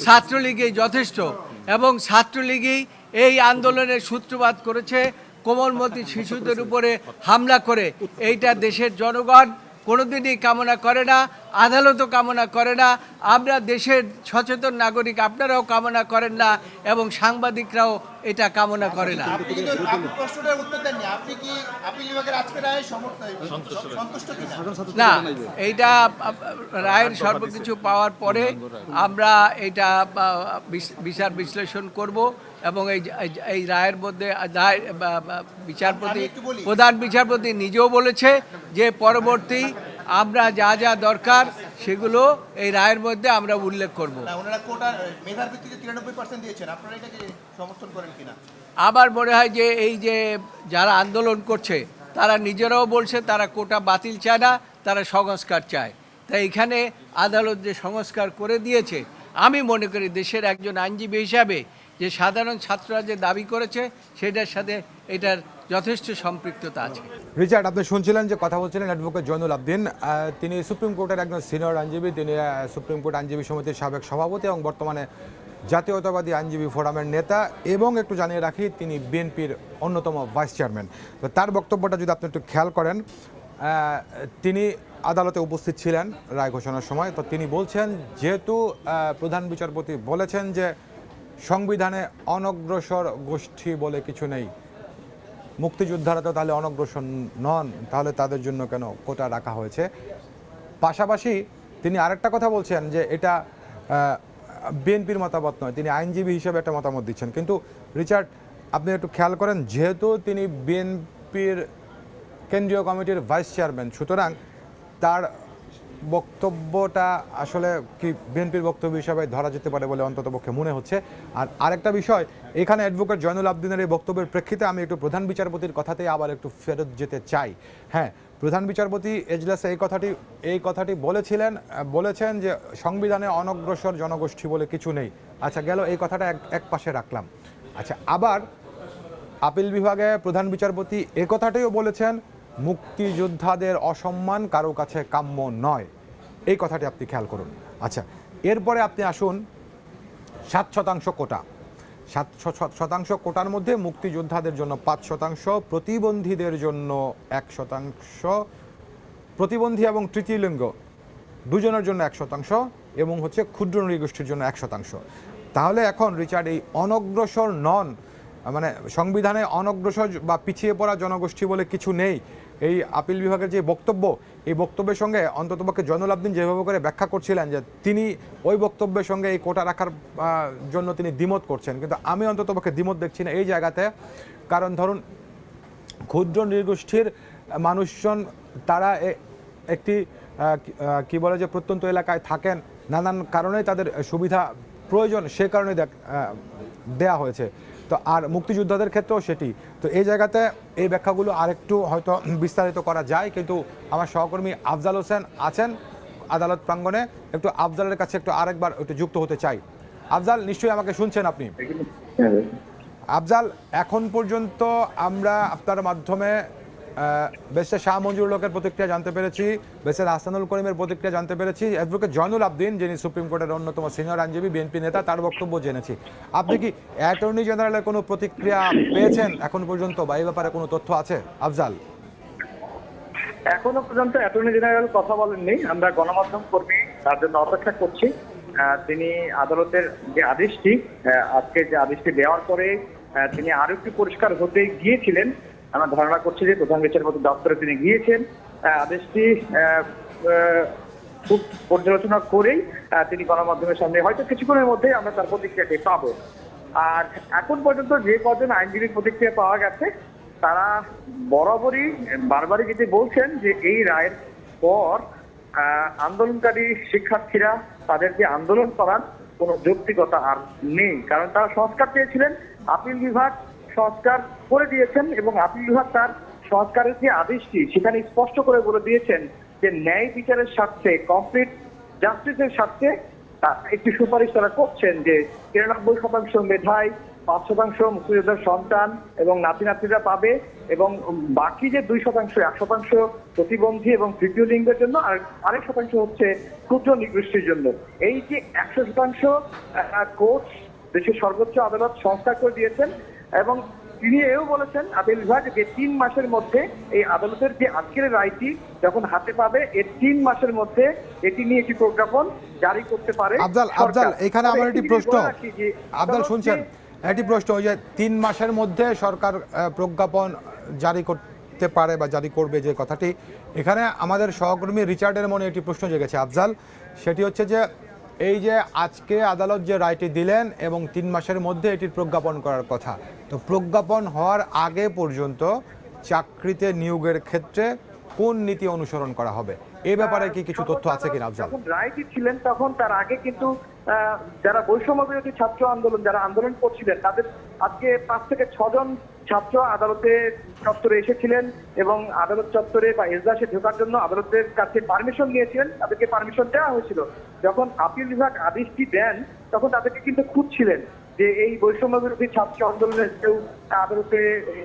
S8: ছাত্রলীগই যথেষ্ট, এবং ছাত্রলীগই এই আন্দোলনের সূত্রপাত করেছে কোমলমতি শিশুদের উপরে হামলা করে। এইটা দেশের জনগণ কোনোদিনই কামনা করে না, আদালতও কামনা করে না, আমরা দেশের সচেতন নাগরিক আপনারাও কামনা করেন না, এবং সাংবাদিকরাও এটা কামনা করে না।
S9: আপনি প্রশ্নটার উত্তর দেননি, আপনি কি আপিল বিভাগের আজকে রায়ে সন্তুষ্ট কিনা?
S8: না, এইটা রায়ের সর্বকিছু পাওয়ার পরে আমরা এটা বিচার বিশ্লেষণ করব, এবং এই রায়ের মধ্যে প্রধান বিচারপতি নিজেও বলেছে যে পরবর্তী আমরা যা যা দরকার সেগুলো এই রায়ের মধ্যে আমরা উল্লেখ করব।
S9: ওনারা কোটার মেধার ভিত্তিতে 93% দিয়েছেন, আপনারা এটাকে সমর্থন করেন কিনা?
S8: আমার মনে হয় যে এই যে যারা আন্দোলন করছে তারা নিজেরাও বলছে তারা কোটা বাতিল চায় না, তারা সংস্কার চায়। তাই এখানে আদালত যে সংস্কার করে দিয়েছে, আমি মনে করি দেশের একজন আইনজীবী হিসাবে যে সাধারণ ছাত্ররা যে দাবি করেছে সেটার সাথে এটার যথেষ্ট সম্পৃক্ততা আছে।
S5: রিচার্ড, আপনি শুনছিলেন যে কথা বলছিলেন অ্যাডভোকেট জয়নুল আবদিন। তিনি সুপ্রিম কোর্টের একজন সিনিয়র আইনজীবী, তিনি সুপ্রিম কোর্ট আইনজীবী সমিতির সাবেক সভাপতি এবং বর্তমানে জাতীয়তাবাদী আইনজীবী ফোরামের নেতা, এবং একটু জানিয়ে রাখি তিনি বিএনপির অন্যতম ভাইস চেয়ারম্যান। তো তার বক্তব্যটা যদি আপনি একটু খেয়াল করেন, তিনি আদালতে উপস্থিত ছিলেন রায় ঘোষণার সময়। তো তিনি বলছেন যেহেতু প্রধান বিচারপতি বলেছেন যে সংবিধানে অনগ্রসর গোষ্ঠী বলে কিছু নেই, মুক্তিযোদ্ধারা তো তাহলে অনগ্রসর নন, তাহলে তাদের জন্য কেন কোটা রাখা হয়েছে। পাশাপাশি তিনি আরেকটা কথা বলছেন যে এটা বিএনপির মতামত নয়, তিনি আইনজীবী হিসেবে একটা মতামত দিচ্ছেন। কিন্তু রিচার্ড, আপনি একটু খেয়াল করেন, যেহেতু তিনি বিএনপির কেন্দ্রীয় কমিটির ভাইস চেয়ারম্যান, সুতরাং তার বক্তব্যটা আসলে কি বিএনপির বক্তব্য হিসাবে ধরা যেতে পারে বলে অন্ততপক্ষে মনে হচ্ছে। আর আরেকটা বিষয়, এখানে অ্যাডভোকেট জয়নুল আবদিনের এই বক্তব্যের প্রেক্ষিতে আমি একটু প্রধান বিচারপতির কথাতেই আবার একটু ফেরত যেতে চাই। হ্যাঁ, প্রধান বিচারপতি এজলাসে এই কথাটি বলেছেন যে সংবিধানে অনগ্রসর জনগোষ্ঠী বলে কিছু নেই। আচ্ছা, গেল এই কথাটা এক পাশে রাখলাম। আচ্ছা, আবার আপিল বিভাগে প্রধান বিচারপতি এ কথাটিও বলেছেন মুক্তিযোদ্ধাদের অসম্মান কারো কাছে কাম্য নয়। এই কথাটি আপনি খেয়াল করুন। আচ্ছা, এরপরে আপনি আসুন 7% কোটা। 7% কোটার মধ্যে মুক্তিযোদ্ধাদের জন্য 5%, প্রতিবন্ধীদের জন্য 1%, প্রতিবন্ধী এবং তৃতীয় লিঙ্গ দুজনের জন্য 1% এবং হচ্ছে ক্ষুদ্র নৃগোষ্ঠীর জন্য 1%। তাহলে এখন রিচার্ড, এই অনগ্রসর নন, মানে সংবিধানে অনগ্রসর বা পিছিয়ে পড়া জনগোষ্ঠী বলে কিছু নেই, এই আপিল বিভাগের যে বক্তব্য, এই বক্তব্যের সঙ্গে অন্ততপক্ষে জয়নুল আবদিন যেভাবে করে ব্যাখ্যা করছিলেন যে তিনি ওই বক্তব্যের সঙ্গে এই কোটা রাখার জন্য তিনি দ্বিমত করছেন, কিন্তু আমি অন্ততপক্ষে দ্বিমত দেখছি না এই জায়গাতে। কারণ ধরুন, ক্ষুদ্র নৃগোষ্ঠীর মানুষজন তারা একটি কি বলে যে প্রত্যন্ত এলাকায় থাকেন, নানান কারণে তাদের সুবিধা প্রয়োজন, সে কারণে দেয়া হয়েছে। তো আর মুক্তিযোদ্ধাদের ক্ষেত্রেও সেটি। তো এই জায়গাতে এই ব্যাখ্যাগুলো আরেকটু হয়তো বিস্তারিত করা যায়, কিন্তু আমার সহকর্মী আফজাল হোসেন আছেন আদালত প্রাঙ্গণে। একটু আফজালের কাছে একটু আরেকবার একটু যুক্ত হতে চাই। আফজাল, নিশ্চয়ই আমাকে শুনছেন আপনি? আফজাল, এখন পর্যন্ত আমরা আপনার মাধ্যমে ব্যারিস্টার শাহ মঞ্জুরুল হকের প্রতিক্রিয়া জানতে পেরেছি, ব্যারিস্টার হাসানুল করিমের প্রতিক্রিয়া জানতে পেরেছি, অ্যাডভোকেট জয়নুল আবদিন যিনি সুপ্রিম কোর্টের অন্যতম সিনিয়র আইনজীবী, বিএনপি নেতা, তার বক্তব্য জেনেছি। আপনি কি অ্যাটর্নি জেনারেলের কোনো প্রতিক্রিয়া পেয়েছেন এখন পর্যন্ত, বা এই ব্যাপারে কোনো তথ্য আছে? আফজাল,
S10: এখনো পর্যন্ত অ্যাটর্নি জেনারেল কথা বলেননি। আমরা গণমাধ্যম কর্মী তার জন্য অপেক্ষা করছি। তিনি আদালতের যে আদেশটি, আজকে যে আদেশটি দেওয়ার পরে তিনি আরো একটু পরিষ্কার হতে গিয়েছিলেন। আমরা ধারণা করছি যে প্রধান বিচারপতি দপ্তরে তিনি গিয়েছেন, আদেশটি খুব পর্যালোচনা করেই তিনি গণমাধ্যমের সামনে হয়তো কিছুক্ষণের মধ্যে আমরা তার প্রতিক্রিয়াটি পাবো। আর এখন পর্যন্ত যে কজন আইনজীবীর প্রতিক্রিয়া পাওয়া গেছে তারা বরাবরই বারবারই যেটি বলছেন যে এই রায়ের পর আন্দোলনকারী শিক্ষার্থীরা তাদের যে আন্দোলন করার কোনো যৌক্তিকতা আর নেই, কারণ তারা সংস্কার চেয়েছিলেন, আপিল বিভাগ সংস্কার করে দিয়েছেন এবং আপিল বিভাগ তার সংস্কারের যে আদেশটি সেখানে স্পষ্ট করে বলে দিয়েছেন যে ন্যায় বিচারের স্বার্থে, কমপ্লিট জাস্টিসের স্বার্থে একটি সুপারিশ তারা করছেন যে 93% মেধায় 5% মুক্তিযোদ্ধার সন্তান এবং নাতি নাতিরা পাবে এবং বাকি যে 2% 1% প্রতিবন্ধী এবং তৃতীয় লিঙ্গের জন্য, আর আরেক শতাংশ হচ্ছে ক্ষুদ্র নৃগোষ্ঠীর জন্য। এই যে 100% কোর্ট দেশের সর্বোচ্চ আদালত সংস্কার করে দিয়েছেন এবং তিনি এও বলেছেন আপিল বিভাগ যে 3 মাসের মধ্যে এই আদালতের যে আজকের রায়টি যখন হাতে পাবে এর 3 মাসের মধ্যে এটি নিয়ে একটি প্রজ্ঞাপন জারি করতে পারে।
S5: আফজাল, এখানে আমার একটি প্রশ্ন, আফজাল শুনছেন, একটি প্রশ্ন, ওই যে 3 মাসের মধ্যে সরকার প্রজ্ঞাপন জারি করতে পারে বা জারি করবে যে কথাটি, এখানে আমাদের সহকর্মী রিচার্ডের মনে একটি প্রশ্ন জেগেছে আফজাল, সেটি হচ্ছে যে এই যে আজকে আদালত যে রায়টি দিলেন এবং 3 মাসের মধ্যে এটির প্রজ্ঞাপন করার কথা, তো প্রজ্ঞাপন হওয়ার আগে পর্যন্ত চাকরিতে নিয়োগের ক্ষেত্রে কোন নীতি অনুসরণ করা হবে, এই ব্যাপারে কি কিছু তথ্য আছে কিনা আফজাল?
S10: যখন রায়টি ছিলেন তখন তার আগে কিন্তু যারা বৈষম্য বিরোধী ছাত্র আন্দোলন যারা আন্দোলন করছিলেন তাদের আজকে 5 থেকে 6 জন ছাত্র আদালতের চত্বরে এসেছিলেন এবং আদালত চত্বরে বা এজলাসে ঢোকার জন্য আদালতের কাছে পারমিশন নিয়েছিলেন, তাদেরকে পারমিশন দেওয়া হয়েছিল। যখন আপিল বিভাগ আদেশটি দেন তখন তাদেরকে কিন্তু খুঁজছিলেন যে এই বৈষম্য বিরোধী ছাত্র আন্দোলনের কেউ আদালতে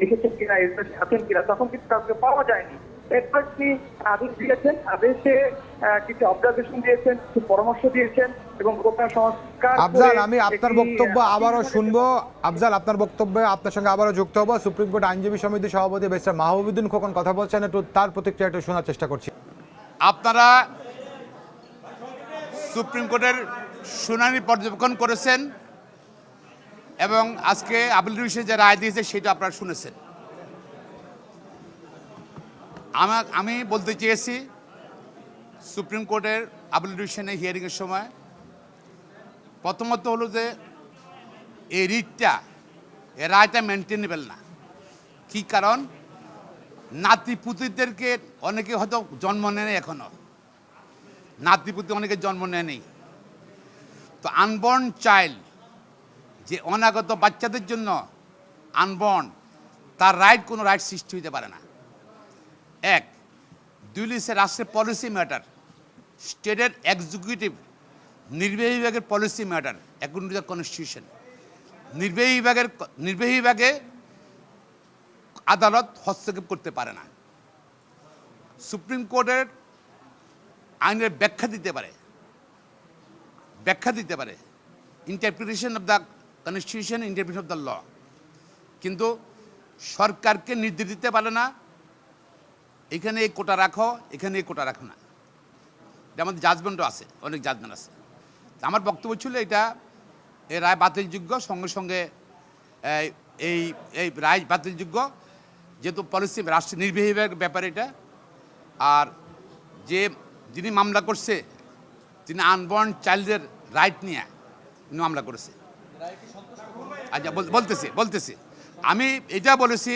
S10: এসেছেন কিনা, এজলাসে আছেন কিনা, তখন কিন্তু তাদেরকে পাওয়া যায়নি। এরপর তিনি আদেশ দিয়েছেন, আদেশে কিছু অবজারভেশন দিয়েছেন, কিছু পরামর্শ দিয়েছেন এবং কোটা সংস্কার।
S5: আফজাল, আমি আপনার বক্তব্য আবারও শুনবো। আফজাল, আপনার বক্তব্যে আপনার সঙ্গে আবারও যুক্ত হবো। সুপ্রিম কোর্ট আইনজীবী সমিতির সভাপতি ব্যারিস্টার মাহবুবুদ্দিন খোকন কথা বলছেন, একটু তার প্রতিক্রিয়া একটু শোনার চেষ্টা করছি।
S4: আপনারা সুপ্রিম কোর্টের শুনানি পর্যবেক্ষণ করেছেন এবং আজকে আপিল ডিভিশন যে রায় দিয়েছে সেটা আপনারা শুনেছেন। আমি বলতে চেয়েছি সুপ্রিম কোর্টের আপিল ডিভিশনে হিয়ারিংয়ের সময় প্রথমত হলো যে এই রিটটা, এই রায়টা মেনটেনেবল না। কী কারণ? নাতিপুতিদেরকে অনেকে হয়তো জন্ম নেয় এখনও, নাতিপুতি অনেকে জন্ম নেয়নি। তো আনবর্ন চাইল্ড, যে অনাগত বাচ্চাদের জন্য আনবর্ন, তার রাইট কোনো রাইট সৃষ্টি হতে পারে না। এক, দুই হচ্ছে রাষ্ট্রের পলিসি ম্যাটার, স্টেটের এক্সিকিউটিভ নির্বাহী বিভাগের policy matter according to the constitution. নির্বাহী বিভাগে আদালত হস্তক্ষেপ করতে পারে না। সুপ্রিম কোর্টের আইনের ব্যাখ্যা দিতে পারে, interpretation of the constitution, interpretation of the law, কিন্তু সরকারকে নির্দেশ দিতে পারে না এখানে এই কোটা রাখো, এখানে এই কোটা রাখো না। এটা আমাদের জাজমেন্টও আছে, অনেক জাজমেন্ট আছে। আমার বক্তব্য ছিল এটা এই রায় বাতিলযোগ্য, সঙ্গে সঙ্গে এই রায় বাতিলযোগ্য, যেহেতু পলিসি রাষ্ট্রীয় নির্বাহী বিভাগের ব্যাপারে এটা। আর যিনি মামলা করছে তিনি আনবর্ন চাইল্ডের রাইট নিয়ে উনি মামলা করেছে। আচ্ছা বলতেছি আমি এটা বলেছি,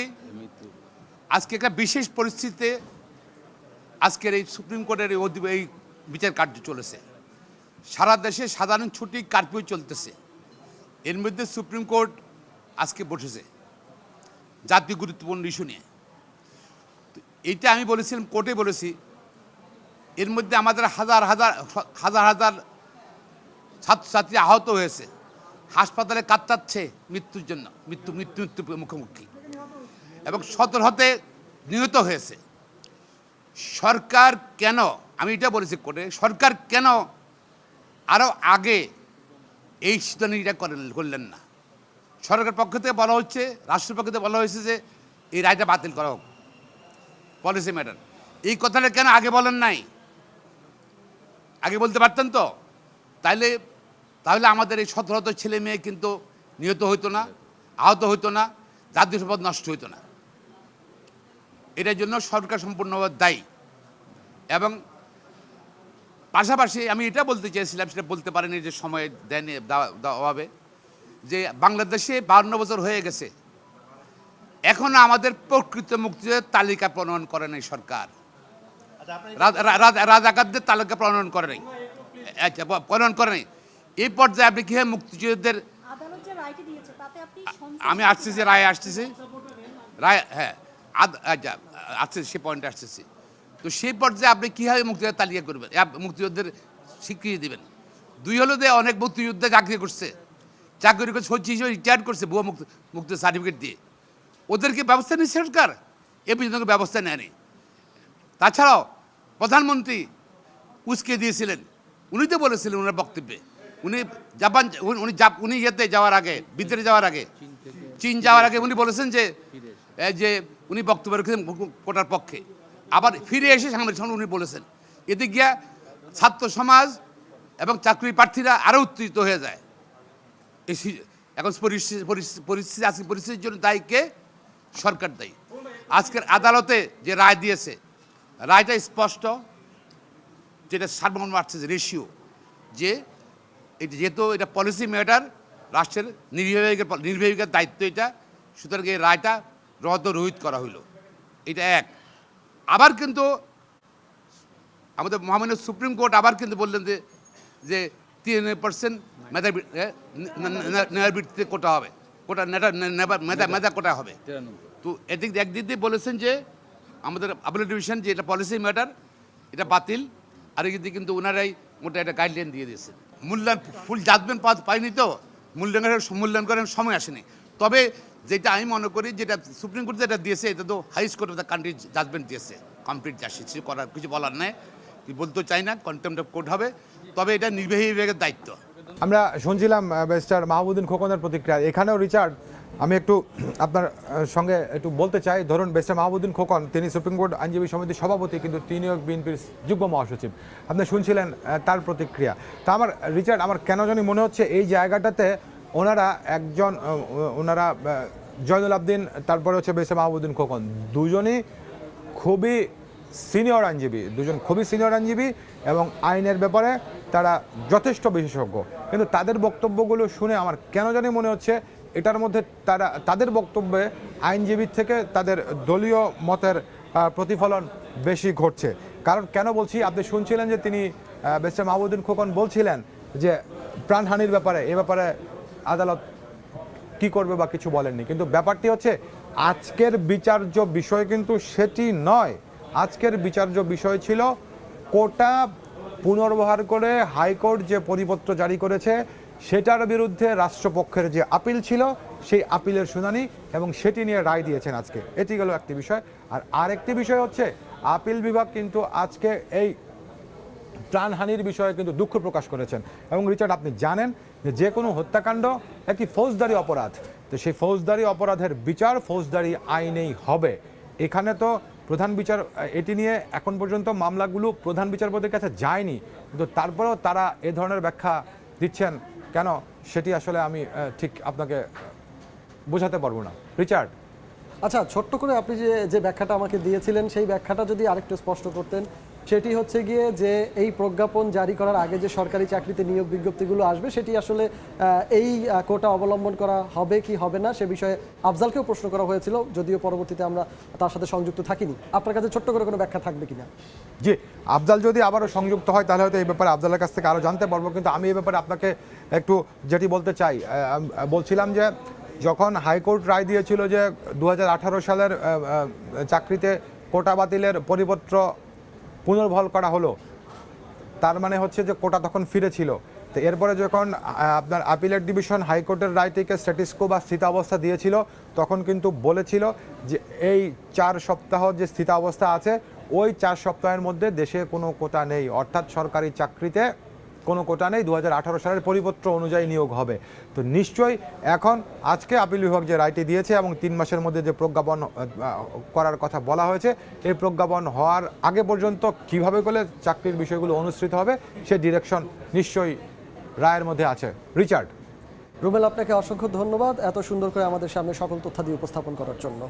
S4: আজকে একটা বিশেষ পরিস্থিতিতে আজকের এই সুপ্রিম কোর্টের এই বিচার কার্য চলেছে। সারা দেশে সাধারণ ছুটি, কারফিউ চলতেছে। এর মধ্যে সুপ্রিম কোর্ট আজকে বসেছে জাতীয় গুরুত্বপূর্ণ ইস্যু নিয়ে। এইটা আমি বলেছিলাম, কোর্টে বলেছি, এর মধ্যে আমাদের হাজার হাজার ছাত্রছাত্রী আহত হয়েছে, হাসপাতালে কাতরাচ্ছে মৃত্যুর জন্য, মৃত্যুর মুখোমুখি, এবং হতে নিহত হয়েছে। সরকার কেন, আমি এটা বলেছি কোর্টে, সরকার কেন আরও আগে এই সিদ্ধান্তটা করলেন না? সরকারের পক্ষ থেকে বলা হচ্ছে, রাষ্ট্রের পক্ষ থেকে বলা হয়েছে যে এই রায়টা বাতিল করা হোক, পলিসি ম্যাটার। এই কথাটা কেন আগে বলেন নাই? আগে বলতে পারতেন তো। তাহলে আমাদের এই 17 ছেলে মেয়ে কিন্তু নিহত হইতো না, আহত হইতো না, জাতীয় সম্পদ নষ্ট হইতো না। এটার জন্য সরকার সম্পূর্ণভাবে দায়ী। এবং পাশাপাশি আমি এটা বলতে চেয়েছিলাম, সেটা বলতে পারিনি যে সময় দেয়নি অভাবে, যে বাংলাদেশে 52 বছর হয়ে গেছে, এখনো আমাদের প্রকৃত মুক্তিযোদ্ধার তালিকা প্রণয়ন করে নাই সরকার, রাজাকারদের তালিকা প্রণয়ন করে নাই। আচ্ছা, প্রণয়ন করে নাই। এই পর্যায়ে আপনি কীভাবে মুক্তিযোদ্ধাদের, আমি আসতেছি রায় আসতেছি, রায়, হ্যাঁ আচ্ছা আসতেছি, সে পয়েন্টে আসতেছি। তো সেই পর্যায়ে আপনি কীভাবে মুক্তিযোদ্ধার তালিকা করবেন, মুক্তিযুদ্ধের স্বীকৃতি দেবেন? দুই হলো যে অনেক মুক্তিযুদ্ধে চাকরি করছে, সচিব হিসেবে রিটায়ার করছে ভুয়া মুক্তি সার্টিফিকেট দিয়ে, ওদেরকে ব্যবস্থা নিচ্ছে সরকার? এ পর্যন্ত ব্যবস্থা নেয়নি। তাছাড়াও প্রধানমন্ত্রী উস্কে দিয়েছিলেন, উনি তো বলেছিলেন ওনার বক্তব্যে, উনি ইয়েতে যাওয়ার আগে, বিদেশে যাওয়ার আগে, চীন যাওয়ার আগে উনি বলেছেন যে উনি বক্তব্য রেখেছেন কোটার পক্ষে। আবার ফিরে এসে সাংবাদিক সম্মেলনে উনি বলেছেন, এতে গিয়া ছাত্র সমাজ এবং চাকরি প্রার্থীরা আরও উত্তেজিত হয়ে যায়। এখন পরিস্থিতির জন্য দায়ী কে? সরকার দায়ী। আজকের আদালতে যে রায় দিয়েছে, রায়টা স্পষ্ট, যেটা সার্বভৌম রেশিও, যে যেহেতু এটা পলিসি ম্যাটার, রাষ্ট্রের নির্বাহীর দায়িত্ব এটা, সুতরাং এই রায়টা রহিত করা হইল। এটা এক। আবার কিন্তু আমাদের মহামান্য সুপ্রিম কোর্ট আবার কিন্তু বললেন যে 93% মেধার ভিত্তিতে কোটা হবে, মেধা কোটা হবে। তো একদিক দিয়ে বলেছেন যে আমাদের আপিল ডিভিশন যে এটা পলিসি ম্যাটার, এটা বাতিল। আর এদিকে কিন্তু ওনারাই মোটা একটা গাইডলাইন দিয়ে দিয়েছেন। মূল্যায়ন ফুল জাজমেন্ট পাইনি, তো মূল্যায়ন করার সময় আসেনি। তবে যেটা আমি মনে করি, যেটা সুপ্রিম কোর্ট যেটা দিয়েছে, এটা তো highest court of the country judgment দিয়েছে, কমপ্লিট জাস্টিস, কিছু বলার নেই, বলতে চাই না, কন্টেম্পট অফ কোর্ট হবে। তবে এটা নির্বাহী বিভাগের দায়িত্ব।
S5: আমরা শুনছিলাম ব্যারিস্টার মাহবুবুদ্দিন খোকনের প্রতিক্রিয়া। এখানেও রিচার্ড, আমি একটু আপনার সঙ্গে একটু বলতে চাই। ধরুন ব্যারিস্টার মাহবুবুদ্দিন খোকন, তিনি সুপ্রিম কোর্ট আইনজীবী সমিতির সভাপতি, কিন্তু তিনিও বিএনপির যুগ্ম মহাসচিব। আপনি শুনছিলেন তার প্রতিক্রিয়া। তা আমার রিচার্ড, আমার কেন জানি মনে হচ্ছে এই জায়গাটাতে ওনারা জয়নুল আবদিন, তারপরে হচ্ছে ব্যারিস্টার মাহবুবুদ্দিন খোকন, দুজনই খুবই সিনিয়র আইনজীবী এবং আইনের ব্যাপারে তারা যথেষ্ট বিশেষজ্ঞ। কিন্তু তাদের বক্তব্যগুলো শুনে আমার কেন জানি মনে হচ্ছে এটার মধ্যে তাদের বক্তব্যে আইনজীবীর থেকে তাদের দলীয় মতের প্রতিফলন বেশি ঘটছে। কারণ কেন বলছি, আপনি শুনছিলেন যে তিনি ব্যারিস্টার মাহবুবুদ্দিন খোকন বলছিলেন যে প্রাণহানির ব্যাপারে, এ ব্যাপারে আদালত কি করবে বা কিছু বলেননি। কিন্তু ব্যাপারটি হচ্ছে আজকের বিচার্য বিষয় কিন্তু সেটি নয়। আজকের বিচার্য বিষয় ছিল কোটা পুনর্বহার করে হাইকোর্ট যে পরিপত্র জারি করেছে সেটার বিরুদ্ধে রাষ্ট্রপক্ষের যে আপিল ছিল সেই আপিলের শুনানি, এবং সেটি নিয়ে রায় দিয়েছেন আজকে। এটি গেল একটি বিষয়। আর আরেকটি বিষয় হচ্ছে আপিল বিভাগ কিন্তু আজকে এই প্রাণহানির বিষয়ে কিন্তু দুঃখ প্রকাশ করেছেন। এবং রিচার্ড, আপনি জানেন যে কোনো হত্যাকাণ্ড একটি ফৌজদারি অপরাধ, তো সেই ফৌজদারি অপরাধের বিচার ফৌজদারি আইনেই হবে। এখানে তো প্রধান বিচার এটি নিয়ে এখন পর্যন্ত মামলাগুলো প্রধান বিচারপতির কাছে যায়নি, কিন্তু তারপরেও তারা এ ধরনের ব্যাখ্যা দিচ্ছেন কেন সেটি আসলে আমি ঠিক আপনাকে বোঝাতে পারবো না। রিচার্ড,
S6: আচ্ছা, ছোট্ট করে আপনি যে ব্যাখ্যাটা আমাকে দিয়েছিলেন সেই ব্যাখ্যাটা যদি আরেকটু স্পষ্ট করতেন। সেটি হচ্ছে গিয়ে যে এই প্রজ্ঞাপন জারি করার আগে যে সরকারি চাকরিতে নিয়োগ বিজ্ঞপ্তিগুলো আসবে সেটি আসলে এই কোটা অবলম্বন করা হবে কি হবে না সে বিষয়ে আফজালকেও প্রশ্ন করা হয়েছিল, যদিও পরবর্তীতে আমরা তার সাথে সংযুক্ত থাকিনি। আপনার কাছে ছোট্ট করে কোনো ব্যাখ্যা থাকবে কিনা?
S5: জি, আফজাল যদি আবারও সংযুক্ত হয় তাহলে হয়তো এই ব্যাপারে আফজালের কাছ থেকে আরও জানতে পারবো, কিন্তু আমি এই ব্যাপারে আপনাকে একটু যেটি বলতে চাই, বলছিলাম যে যখন হাইকোর্ট রায় দিয়েছিল যে 2018 সালের চাকরিতে কোটা বাতিলের পরিপত্র পুনর্বহাল করা হলো, তার মানে হচ্ছে যে কোটা তখন ফিরেছিল। তো এরপরে যখন আপনার আপিলেট ডিভিশন হাইকোর্টের রায়টিকে স্ট্যাটিসকো বা স্থিতাবস্থা দিয়েছিল, তখন কিন্তু বলেছিল যে এই 4 সপ্তাহ যে স্থিতাবস্থা আছে ওই 4 সপ্তাহের মধ্যে দেশে কোনো কোটা নেই, অর্থাৎ সরকারি চাকরিতে কোনো কোটা নেই, 2018 সালের পরিপত্র অনুযায়ী নিয়োগ হবে। তো নিশ্চয়ই এখন আজকে আপিল বিভাগ যে রায়টি দিয়েছে এবং 3 মাসের মধ্যে যে প্রজ্ঞাপন করার কথা বলা হয়েছে, এই প্রজ্ঞাপন হওয়ার আগে পর্যন্ত কিভাবে করলে চাকরির বিষয়গুলো অনুসৃত হবে সে ডিরেকশন নিশ্চয়ই রায়ের মধ্যে আছে। রিচার্ড,
S6: রুমেল, আপনাকে অসংখ্য ধন্যবাদ এত সুন্দর করে আমাদের সামনে সকল তথ্যাদি উপস্থাপন করার জন্য।